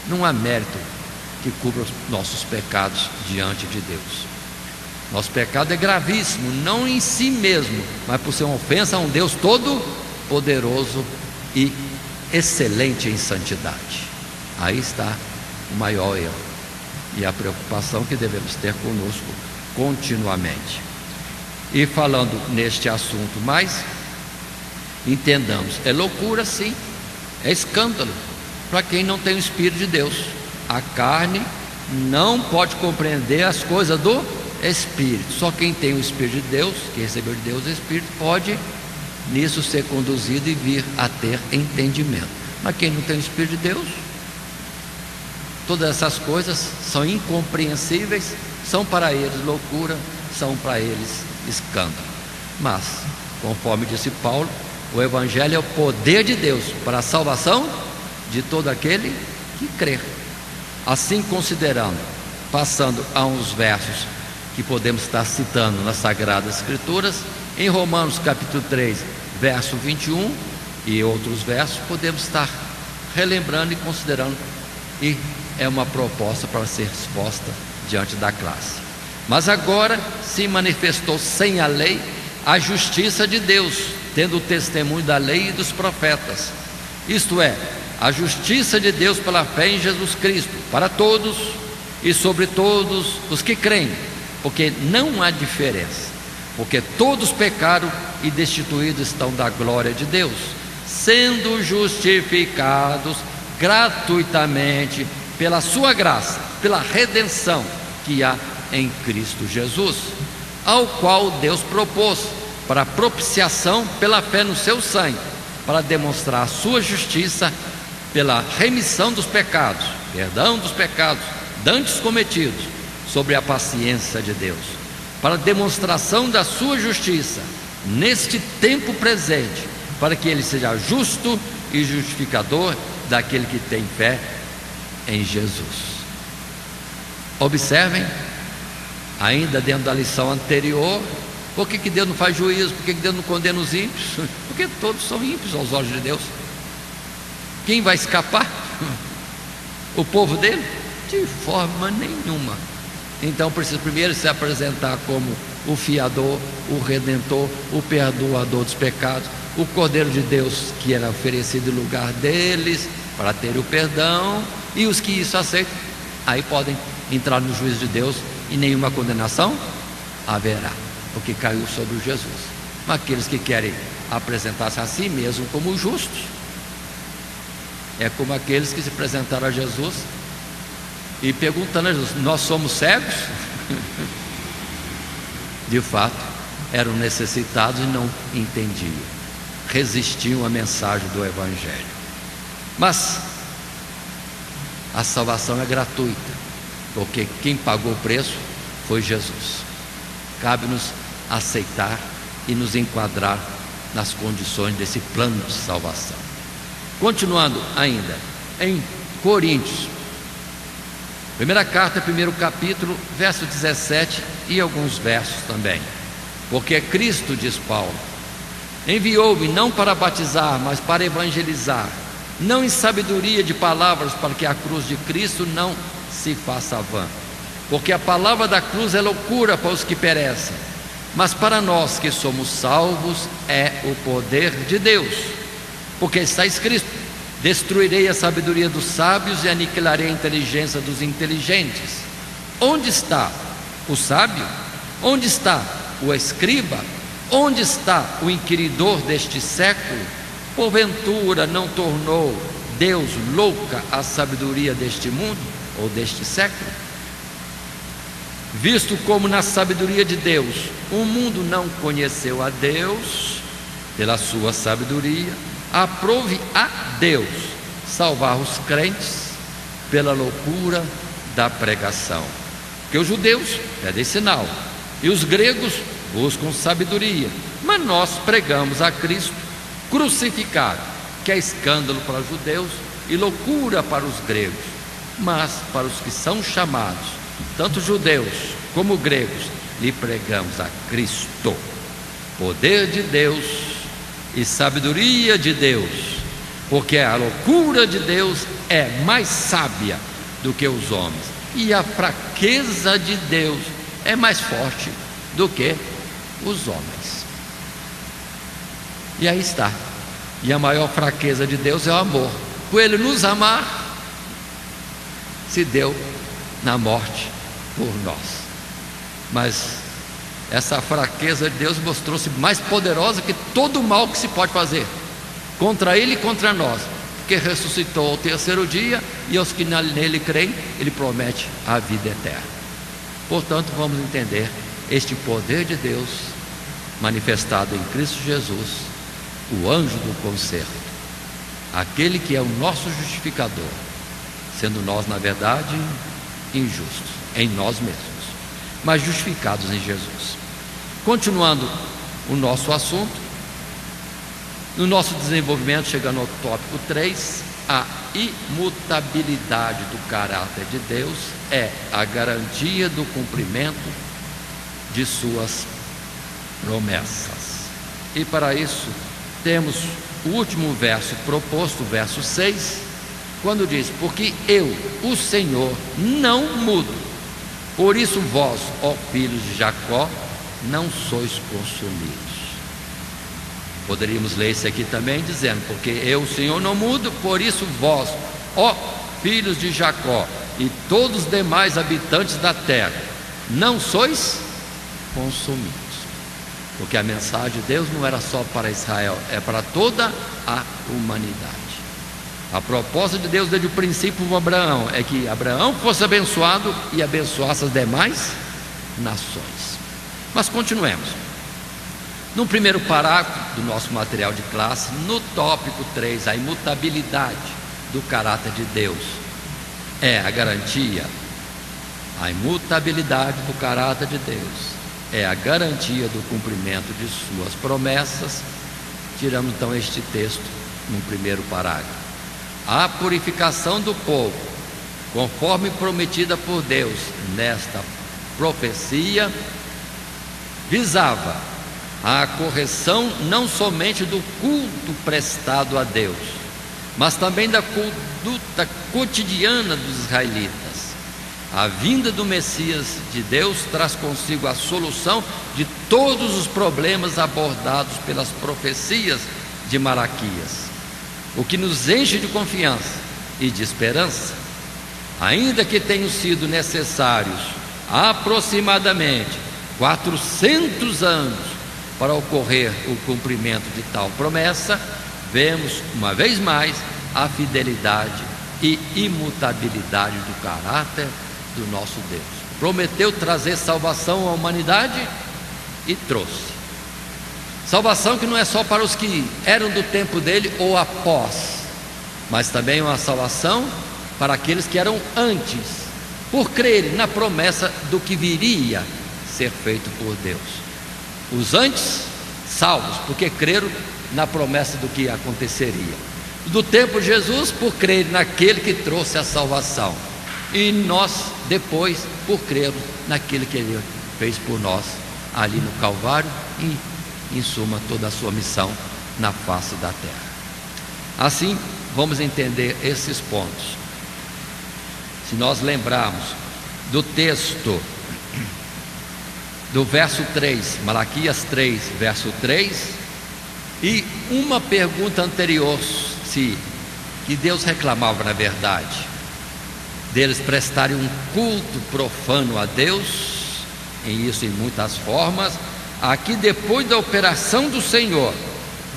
não há mérito que cubra os nossos pecados diante de Deus. Nosso pecado é gravíssimo, não em si mesmo, mas por ser uma ofensa a um Deus todo poderoso e excelente em santidade. Aí está o maior erro e a preocupação que devemos ter conosco continuamente. E falando neste assunto mais, entendamos, é loucura sim, é escândalo para quem não tem o Espírito de Deus. A carne não pode compreender as coisas do Espírito. Só quem tem o Espírito de Deus, que recebeu de Deus o Espírito, pode nisso ser conduzido e vir a ter entendimento. Mas quem não tem o Espírito de Deus, todas essas coisas são incompreensíveis, são para eles loucura, são para eles escândalo. Mas, conforme disse Paulo, o Evangelho é o poder de Deus para a salvação de todo aquele que crer. Assim, considerando, passando a uns versos que podemos estar citando nas Sagradas Escrituras, em Romanos capítulo 3, verso 21 e outros versos, podemos estar relembrando e considerando, e é uma proposta para ser exposta diante da classe. Mas agora se manifestou sem a lei a justiça de Deus, tendo o testemunho da lei e dos profetas, isto é, a justiça de Deus pela fé em Jesus Cristo, para todos e sobre todos os que creem, porque não há diferença, porque todos pecaram e destituídos estão da glória de Deus, sendo justificados gratuitamente pela sua graça, pela redenção que há em Cristo Jesus, ao qual Deus propôs para propiciação pela fé no seu sangue, para demonstrar a sua justiça pela remissão dos pecados, perdão dos pecados dantes cometidos, sobre a paciência de Deus, para demonstração da sua justiça neste tempo presente, para que ele seja justo e justificador daquele que tem fé em Jesus. Observem, ainda dentro da lição anterior, por que Deus não faz juízo? Por que Deus não condena os ímpios? Porque todos são ímpios aos olhos de Deus. Quem vai escapar? O povo dele? De forma nenhuma. Então precisa primeiro se apresentar como o fiador, o redentor, o perdoador dos pecados, o Cordeiro de Deus que era oferecido em lugar deles para ter o perdão, e os que isso aceitam, aí podem entrar no juízo de Deus e nenhuma condenação haverá, porque caiu sobre Jesus. Mas aqueles que querem apresentar-se a si mesmo como justos, é como aqueles que se apresentaram a Jesus e perguntando a Jesus: nós somos cegos? De fato, eram necessitados e não entendiam, resistiam à mensagem do Evangelho. Mas a salvação é gratuita, porque quem pagou o preço foi Jesus. Cabe-nos aceitar e nos enquadrar nas condições desse plano de salvação. Continuando ainda em Coríntios, primeira carta, primeiro capítulo, verso 17 e alguns versos também. Porque Cristo, diz Paulo, enviou-me não para batizar, mas para evangelizar, não em sabedoria de palavras, para que a cruz de Cristo não se faça vã. Porque a palavra da cruz é loucura para os que perecem, mas para nós que somos salvos é o poder de Deus. Porque está escrito: destruirei a sabedoria dos sábios e aniquilarei a inteligência dos inteligentes. Onde está o sábio? Onde está o escriba? Onde está o inquiridor deste século? Porventura não tornou Deus louca a sabedoria deste mundo ou deste século? Visto como na sabedoria de Deus o mundo não conheceu a Deus, pela sua sabedoria aprove a Deus salvar os crentes pela loucura da pregação. Que os judeus pedem sinal e os gregos buscam sabedoria, mas nós pregamos a Cristo crucificado, que é escândalo para os judeus e loucura para os gregos, mas para os que são chamados, tanto judeus como gregos, lhe pregamos a Cristo, poder de Deus e sabedoria de Deus, porque a loucura de Deus é mais sábia do que os homens, e a fraqueza de Deus é mais forte do que os homens. E aí está. E a maior fraqueza de Deus é o amor. Por Ele nos amar, se deu na morte por nós. Mas essa fraqueza de Deus mostrou-se mais poderosa que todo o mal que se pode fazer contra Ele e contra nós, porque ressuscitou ao terceiro dia, e aos que nele creem, Ele promete a vida eterna. Portanto, vamos entender este poder de Deus manifestado em Cristo Jesus, o anjo do conserto, aquele que é o nosso justificador, sendo nós, na verdade, injustos em nós mesmos, mas justificados em Jesus. Continuando o nosso assunto, no nosso desenvolvimento, chegando ao tópico 3, a imutabilidade do caráter de Deus é a garantia do cumprimento de suas promessas. E para isso temos o último verso proposto, o verso 6, quando diz: porque eu, o Senhor, não mudo, por isso vós, ó filhos de Jacó, não sois consumidos. Poderíamos ler isso aqui também dizendo: porque eu, o Senhor, não mudo, por isso vós, ó filhos de Jacó, e todos os demais habitantes da terra, não sois consumidos. Porque a mensagem de Deus não era só para Israel, é para toda a humanidade. A proposta de Deus desde o princípio com Abraão é que Abraão fosse abençoado e abençoasse as demais nações. Mas continuemos. No primeiro parágrafo do nosso material de classe, no tópico 3, a imutabilidade do caráter de Deus é a garantia. A imutabilidade do caráter de Deus é a garantia do cumprimento de suas promessas, tiramos então este texto no primeiro parágrafo. A purificação do povo, conforme prometida por Deus nesta profecia, visava a correção não somente do culto prestado a Deus, mas também da conduta cotidiana dos israelitas. A vinda do Messias de Deus traz consigo a solução de todos os problemas abordados pelas profecias de Malaquias, o que nos enche de confiança e de esperança. Ainda que tenham sido necessários aproximadamente 400 anos para ocorrer o cumprimento de tal promessa, vemos uma vez mais a fidelidade e imutabilidade do caráter do nosso Deus. Prometeu trazer salvação à humanidade e trouxe. Salvação que não é só para os que eram do tempo dele ou após, mas também uma salvação para aqueles que eram antes, por crerem na promessa do que viria ser feito por Deus. Os antes, salvos, porque creram na promessa do que aconteceria. Do tempo de Jesus, por crer naquele que trouxe a salvação. E nós, depois, por crermos naquele que Ele fez por nós, ali no Calvário, e, em suma, toda a sua missão na face da terra. Assim, vamos entender esses pontos. Se nós lembrarmos do texto do verso 3, Malaquias 3, verso 3, e uma pergunta anterior, que Deus reclamava, na verdade, deles prestarem um culto profano a Deus, em isso em muitas formas. Aqui, depois da operação do Senhor,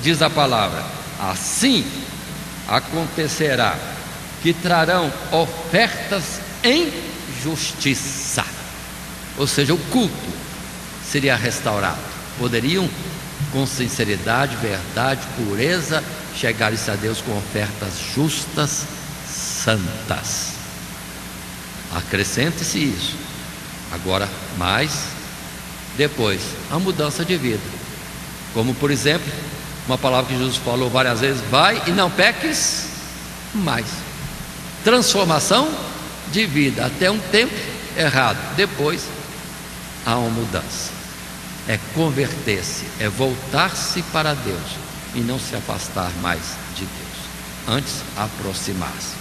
diz a palavra: assim acontecerá que trarão ofertas em justiça. Ou seja, o culto seria restaurado. Poderiam, com sinceridade, verdade, pureza, chegar-se a Deus com ofertas justas, santas. Acrescente-se isso. Agora, mais depois, a mudança de vida. Como, por exemplo, uma palavra que Jesus falou várias vezes: vai e não peques mais. Transformação de vida, até um tempo errado, depois há uma mudança. É converter-se, é voltar-se para Deus e não se afastar mais de Deus, antes aproximar-se.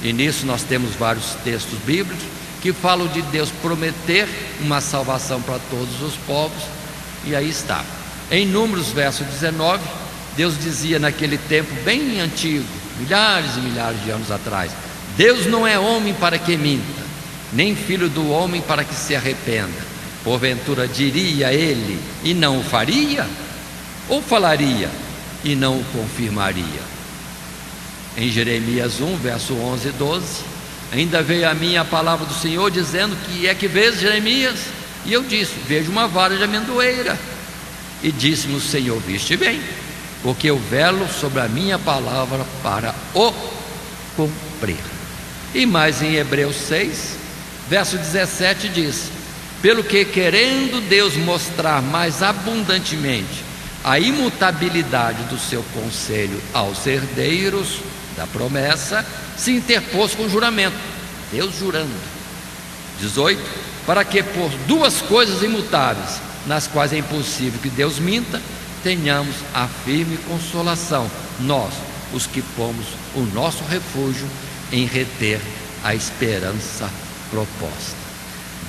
E nisso nós temos vários textos bíblicos que falam de Deus prometer uma salvação para todos os povos, e aí está. Em Números, verso 19, Deus dizia naquele tempo bem antigo, milhares e milhares de anos atrás: Deus não é homem para que minta, nem filho do homem para que se arrependa. Porventura diria ele e não o faria? Ou falaria e não o confirmaria? Em Jeremias 1, verso 11 e 12, ainda veio a mim a palavra do Senhor, dizendo: que é que vês, Jeremias? E eu disse: vejo uma vara de amendoeira. E disse-me o Senhor: viste bem, porque eu velo sobre a minha palavra para o cumprir. E mais em Hebreus 6, verso 17 diz: pelo que, querendo Deus mostrar mais abundantemente a imutabilidade do seu conselho aos herdeiros da promessa, se interpôs com juramento, Deus jurando. 18, para que por duas coisas imutáveis, nas quais é impossível que Deus minta, tenhamos a firme consolação, nós, os que pomos o nosso refúgio em reter a esperança proposta.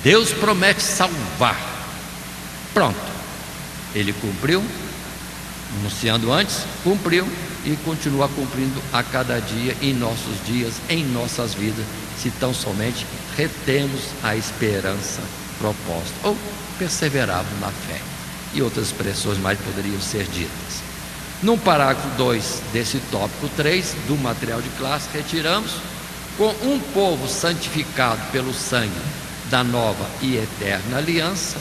Deus promete salvar. Pronto, Ele cumpriu, anunciando antes, cumpriu e continua cumprindo a cada dia em nossos dias, em nossas vidas, se tão somente retemos a esperança proposta ou perseverarmos na fé. E outras expressões mais poderiam ser ditas. No parágrafo 2 desse tópico 3 do material de classe, retiramos: com um povo santificado pelo sangue da nova e eterna aliança,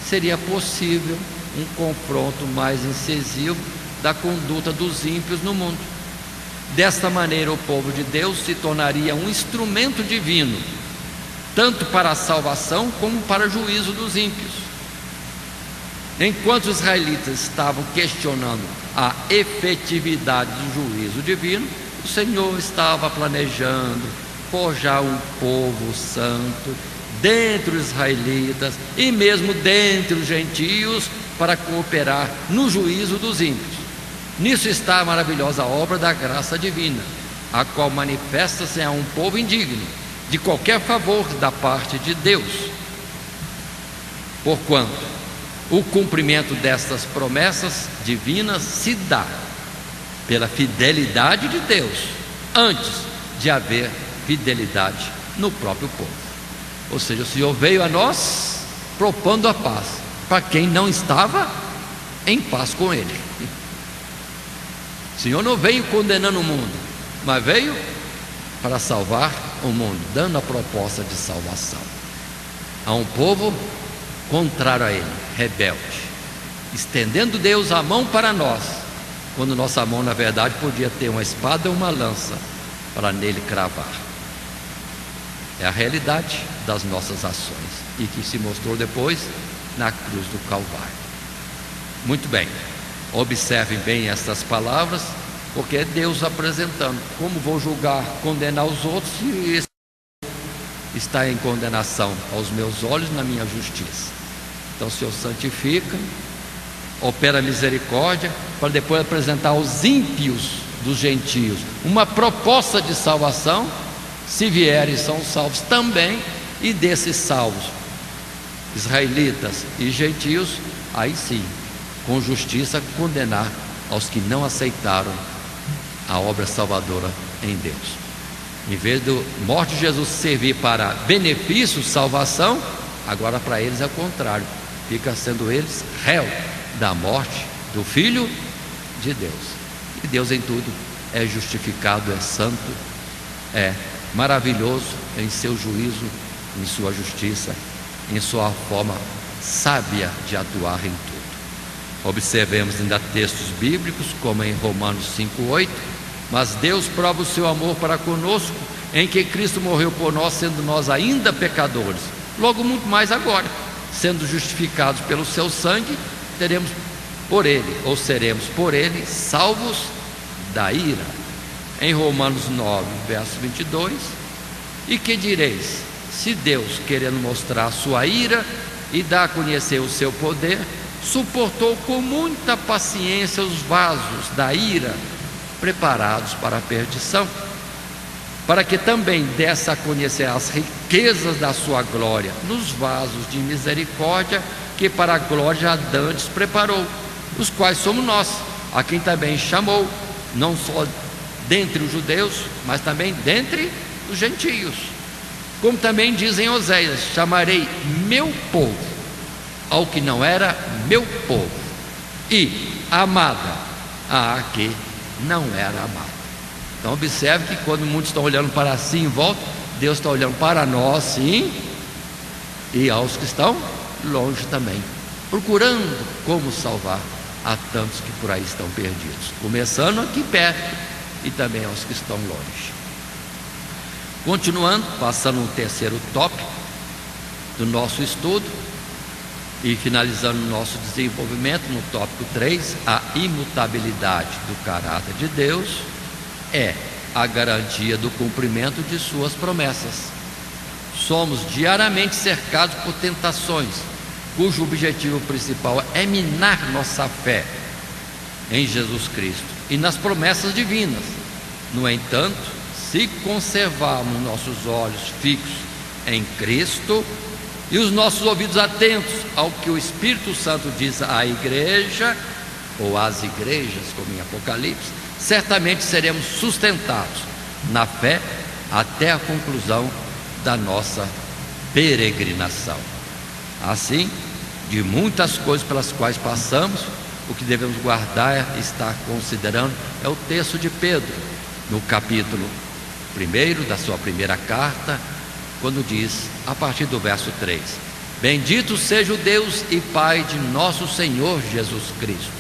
seria possível um confronto mais incisivo da conduta dos ímpios no mundo. Desta maneira, o povo de Deus se tornaria um instrumento divino, tanto para a salvação como para o juízo dos ímpios. Enquanto os israelitas estavam questionando a efetividade do juízo divino, o Senhor estava planejando forjar um povo santo dentre os israelitas e mesmo dentre os gentios para cooperar no juízo dos ímpios. Nisso está a maravilhosa obra da graça divina, a qual manifesta-se a um povo indigno de qualquer favor da parte de Deus, porquanto o cumprimento destas promessas divinas se dá pela fidelidade de Deus, antes de haver fidelidade no próprio povo. Ou seja, o Senhor veio a nós propondo a paz para quem não estava em paz com Ele. O Senhor não veio condenando o mundo, mas veio para salvar o mundo, dando a proposta de salvação a um povo contrário a Ele, rebelde, estendendo Deus a mão para nós, quando nossa mão na verdade podia ter uma espada ou uma lança para nele cravar. É a realidade das nossas ações e que se mostrou depois na cruz do Calvário. Muito bem, observem bem estas palavras, porque é Deus apresentando. Como vou julgar, condenar os outros se esse está em condenação aos meus olhos na minha justiça? Então o Senhor santifica, opera misericórdia, para depois apresentar aos ímpios dos gentios uma proposta de salvação. Se vierem, são salvos também, e desses salvos, israelitas e gentios, aí sim, com justiça, condenar aos que não aceitaram a obra salvadora em Deus. Em vez da morte de Jesus servir para benefício, salvação, agora para eles é o contrário, fica sendo eles réu da morte do Filho de Deus. E Deus em tudo é justificado, é santo, é maravilhoso em seu juízo, em sua justiça, em sua forma sábia de atuar em tudo. Observemos ainda textos bíblicos, como em Romanos 5,8: mas Deus prova o seu amor para conosco, em que Cristo morreu por nós, sendo nós ainda pecadores. Logo muito mais agora, sendo justificados pelo seu sangue, teremos por ele, ou seremos por ele, salvos da ira. Em Romanos 9, verso 22: e que direis? Se Deus, querendo mostrar a sua ira e dar a conhecer o seu poder, suportou com muita paciência os vasos da ira preparados para a perdição, para que também desse a conhecer as riquezas da sua glória nos vasos de misericórdia que para a glória já dantes preparou, os quais somos nós, a quem também chamou, não só dentre os judeus, mas também dentre os gentios. Como também dizem Oséias: chamarei meu povo ao que não era meu povo, e amada a que não era amada. Então observe que quando muitos estão olhando para si em volta, Deus está olhando para nós sim, e aos que estão longe também, procurando como salvar a tantos que por aí estão perdidos, começando aqui perto e também aos que estão longe. Continuando, passando no terceiro tópico do nosso estudo e finalizando o nosso desenvolvimento no tópico 3, a imutabilidade do caráter de Deus é a garantia do cumprimento de suas promessas. Somos diariamente cercados por tentações, cujo objetivo principal é minar nossa fé em Jesus Cristo e nas promessas divinas. No entanto, se conservarmos nossos olhos fixos em Cristo e os nossos ouvidos atentos ao que o Espírito Santo diz à igreja, ou às igrejas, como em Apocalipse, certamente seremos sustentados na fé até a conclusão da nossa peregrinação. Assim, de muitas coisas pelas quais passamos, o que devemos guardar e estar considerando é o texto de Pedro, no capítulo 1 da sua primeira carta, quando diz, a partir do verso 3: bendito seja o Deus e Pai de nosso Senhor Jesus Cristo,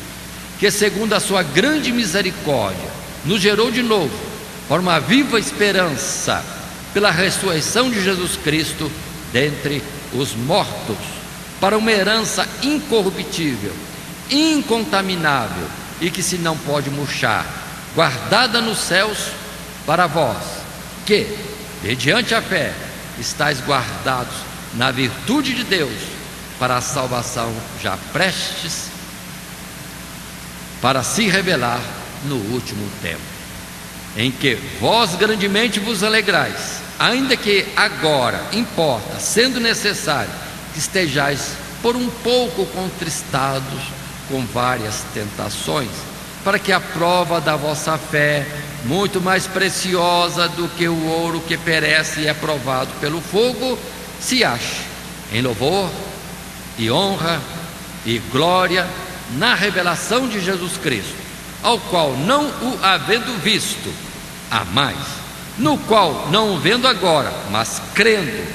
que segundo a sua grande misericórdia nos gerou de novo para uma viva esperança pela ressurreição de Jesus Cristo dentre os mortos, para uma herança incorruptível, incontaminável, e que se não pode murchar, guardada nos céus para vós, que, mediante a fé, estáis guardados na virtude de Deus, para a salvação já prestes para se revelar no último tempo, em que vós grandemente vos alegrais, ainda que agora importa, sendo necessário, que estejais por um pouco contristados com várias tentações, para que a prova da vossa fé, muito mais preciosa do que o ouro que perece e é provado pelo fogo, se ache em louvor e honra e glória na revelação de Jesus Cristo, ao qual não o havendo visto, amais, no qual não o vendo agora, mas crendo,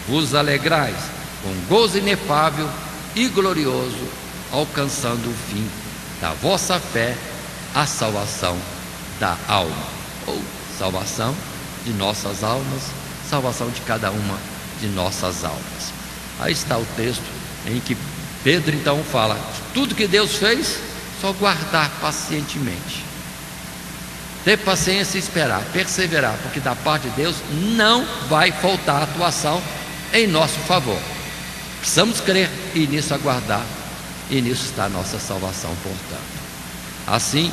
vos alegrais com gozo inefável e glorioso, alcançando o fim da vossa fé, a salvação da alma, ou salvação de nossas almas, salvação de cada uma de nossas almas. Aí está o texto em que Pedro então fala: tudo que Deus fez, só guardar pacientemente, ter paciência e esperar, perseverar, porque da parte de Deus não vai faltar atuação em nosso favor. Precisamos crer e nisso aguardar, e nisso está a nossa salvação, portanto. Assim,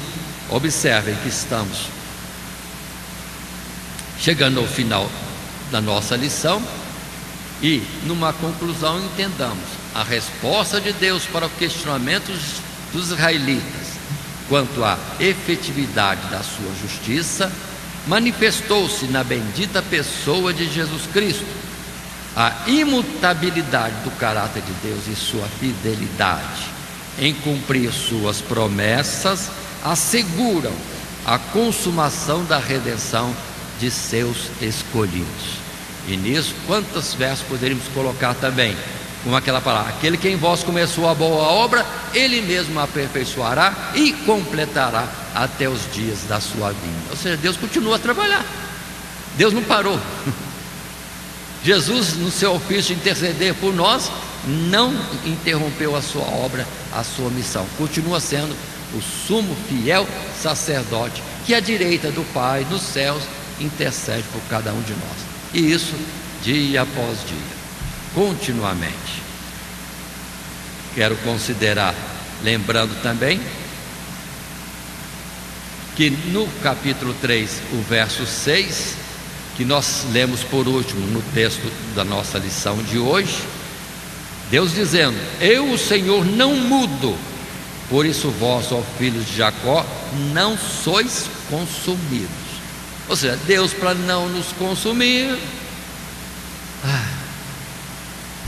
observem que estamos chegando ao final da nossa lição e, numa conclusão, entendamos a resposta de Deus para o questionamento dos israelitas quanto à efetividade da sua justiça, manifestou-se na bendita pessoa de Jesus Cristo. A imutabilidade do caráter de Deus e sua fidelidade em cumprir suas promessas asseguram a consumação da redenção de seus escolhidos. E nisso, quantos versos poderíamos colocar também, com aquela palavra: aquele que em vós começou a boa obra, ele mesmo a aperfeiçoará e completará até os dias da sua vinda. Ou seja, Deus continua a trabalhar, Deus não parou. Jesus, no seu ofício de interceder por nós, não interrompeu a sua obra, a sua missão. Continua sendo o sumo fiel sacerdote, que à direita do Pai nos céus intercede por cada um de nós. E isso dia após dia, continuamente. Quero considerar, lembrando também, que no capítulo 3, o verso 6, que nós lemos por último no texto da nossa lição de hoje, Deus dizendo: eu, o Senhor, não mudo, por isso vós, ó filhos de Jacó, não sois consumidos. Ou seja, Deus, para não nos consumir,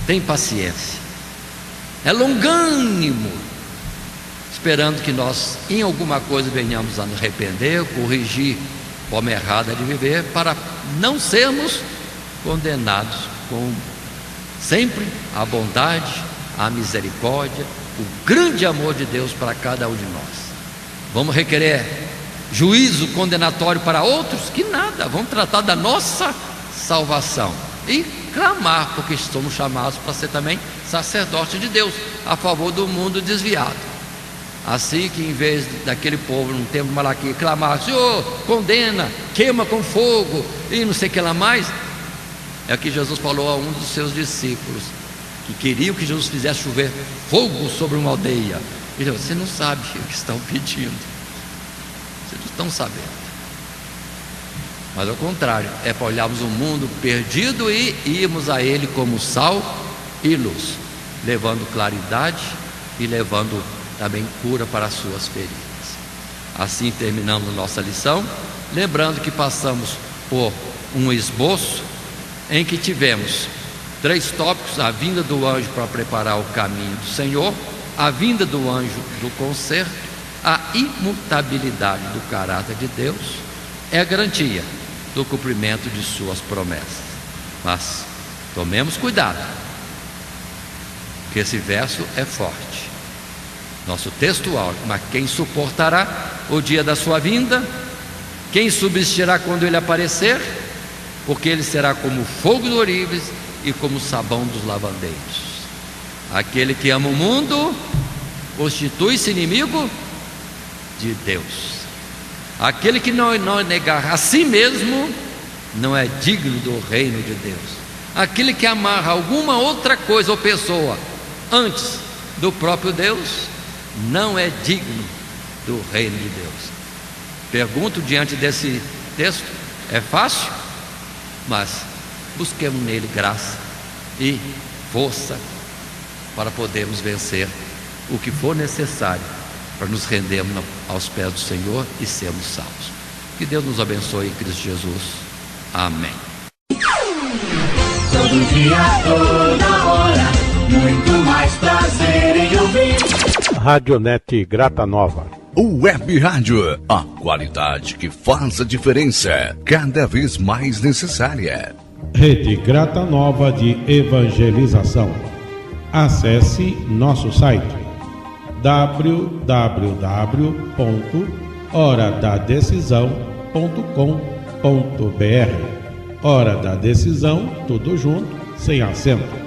tem paciência, é longânimo, esperando que nós em alguma coisa venhamos a nos arrepender, corrigir a forma errada de viver, para não sermos condenados com sempre a bondade, a misericórdia, o grande amor de Deus para cada um de nós. Vamos requerer juízo condenatório para outros? Que nada, vamos tratar da nossa salvação e clamar, porque somos chamados para ser também sacerdote de Deus a favor do mundo desviado. Assim que, em vez daquele povo no tempo de Malaquias clamar: Senhor, condena, queima com fogo e não sei o que lá mais, é o que Jesus falou a um dos seus discípulos, que queriam que Jesus fizesse chover fogo sobre uma aldeia. Ele falou: você não sabe o que estão pedindo, vocês não estão sabendo. Mas ao contrário, é para olharmos o mundo perdido e irmos a ele como sal e luz, levando claridade e levando também cura para as suas feridas. Assim terminamos nossa lição, lembrando que passamos por um esboço em que tivemos 3 tópicos: a vinda do anjo para preparar o caminho do Senhor, a vinda do anjo do conserto, a imutabilidade do caráter de Deus é a garantia do cumprimento de suas promessas. Mas tomemos cuidado, porque esse verso é forte. Nosso textual: mas quem suportará o dia da sua vinda? Quem subsistirá quando ele aparecer? Porque ele será como fogo do ourives e como sabão dos lavandeiros. Aquele que ama o mundo constitui-se inimigo de Deus. Aquele que não negar a si mesmo não é digno do reino de Deus. Aquele que amarra alguma outra coisa ou pessoa antes do próprio Deus não é digno do reino de Deus. Pergunto diante desse texto: é fácil? Mas busquemos nele graça e força para podermos vencer o que for necessário para nos rendermos aos pés do Senhor e sermos salvos. Que Deus nos abençoe em Cristo Jesus. Amém. Todo dia, toda hora, muito mais prazer em ouvir. Radionet Grata Nova. Web Rádio, a qualidade que faz a diferença, cada vez mais necessária. Rede Grata Nova de Evangelização. Acesse nosso site www.horadadecisão.com.br. Hora da Decisão, tudo junto, sem acento.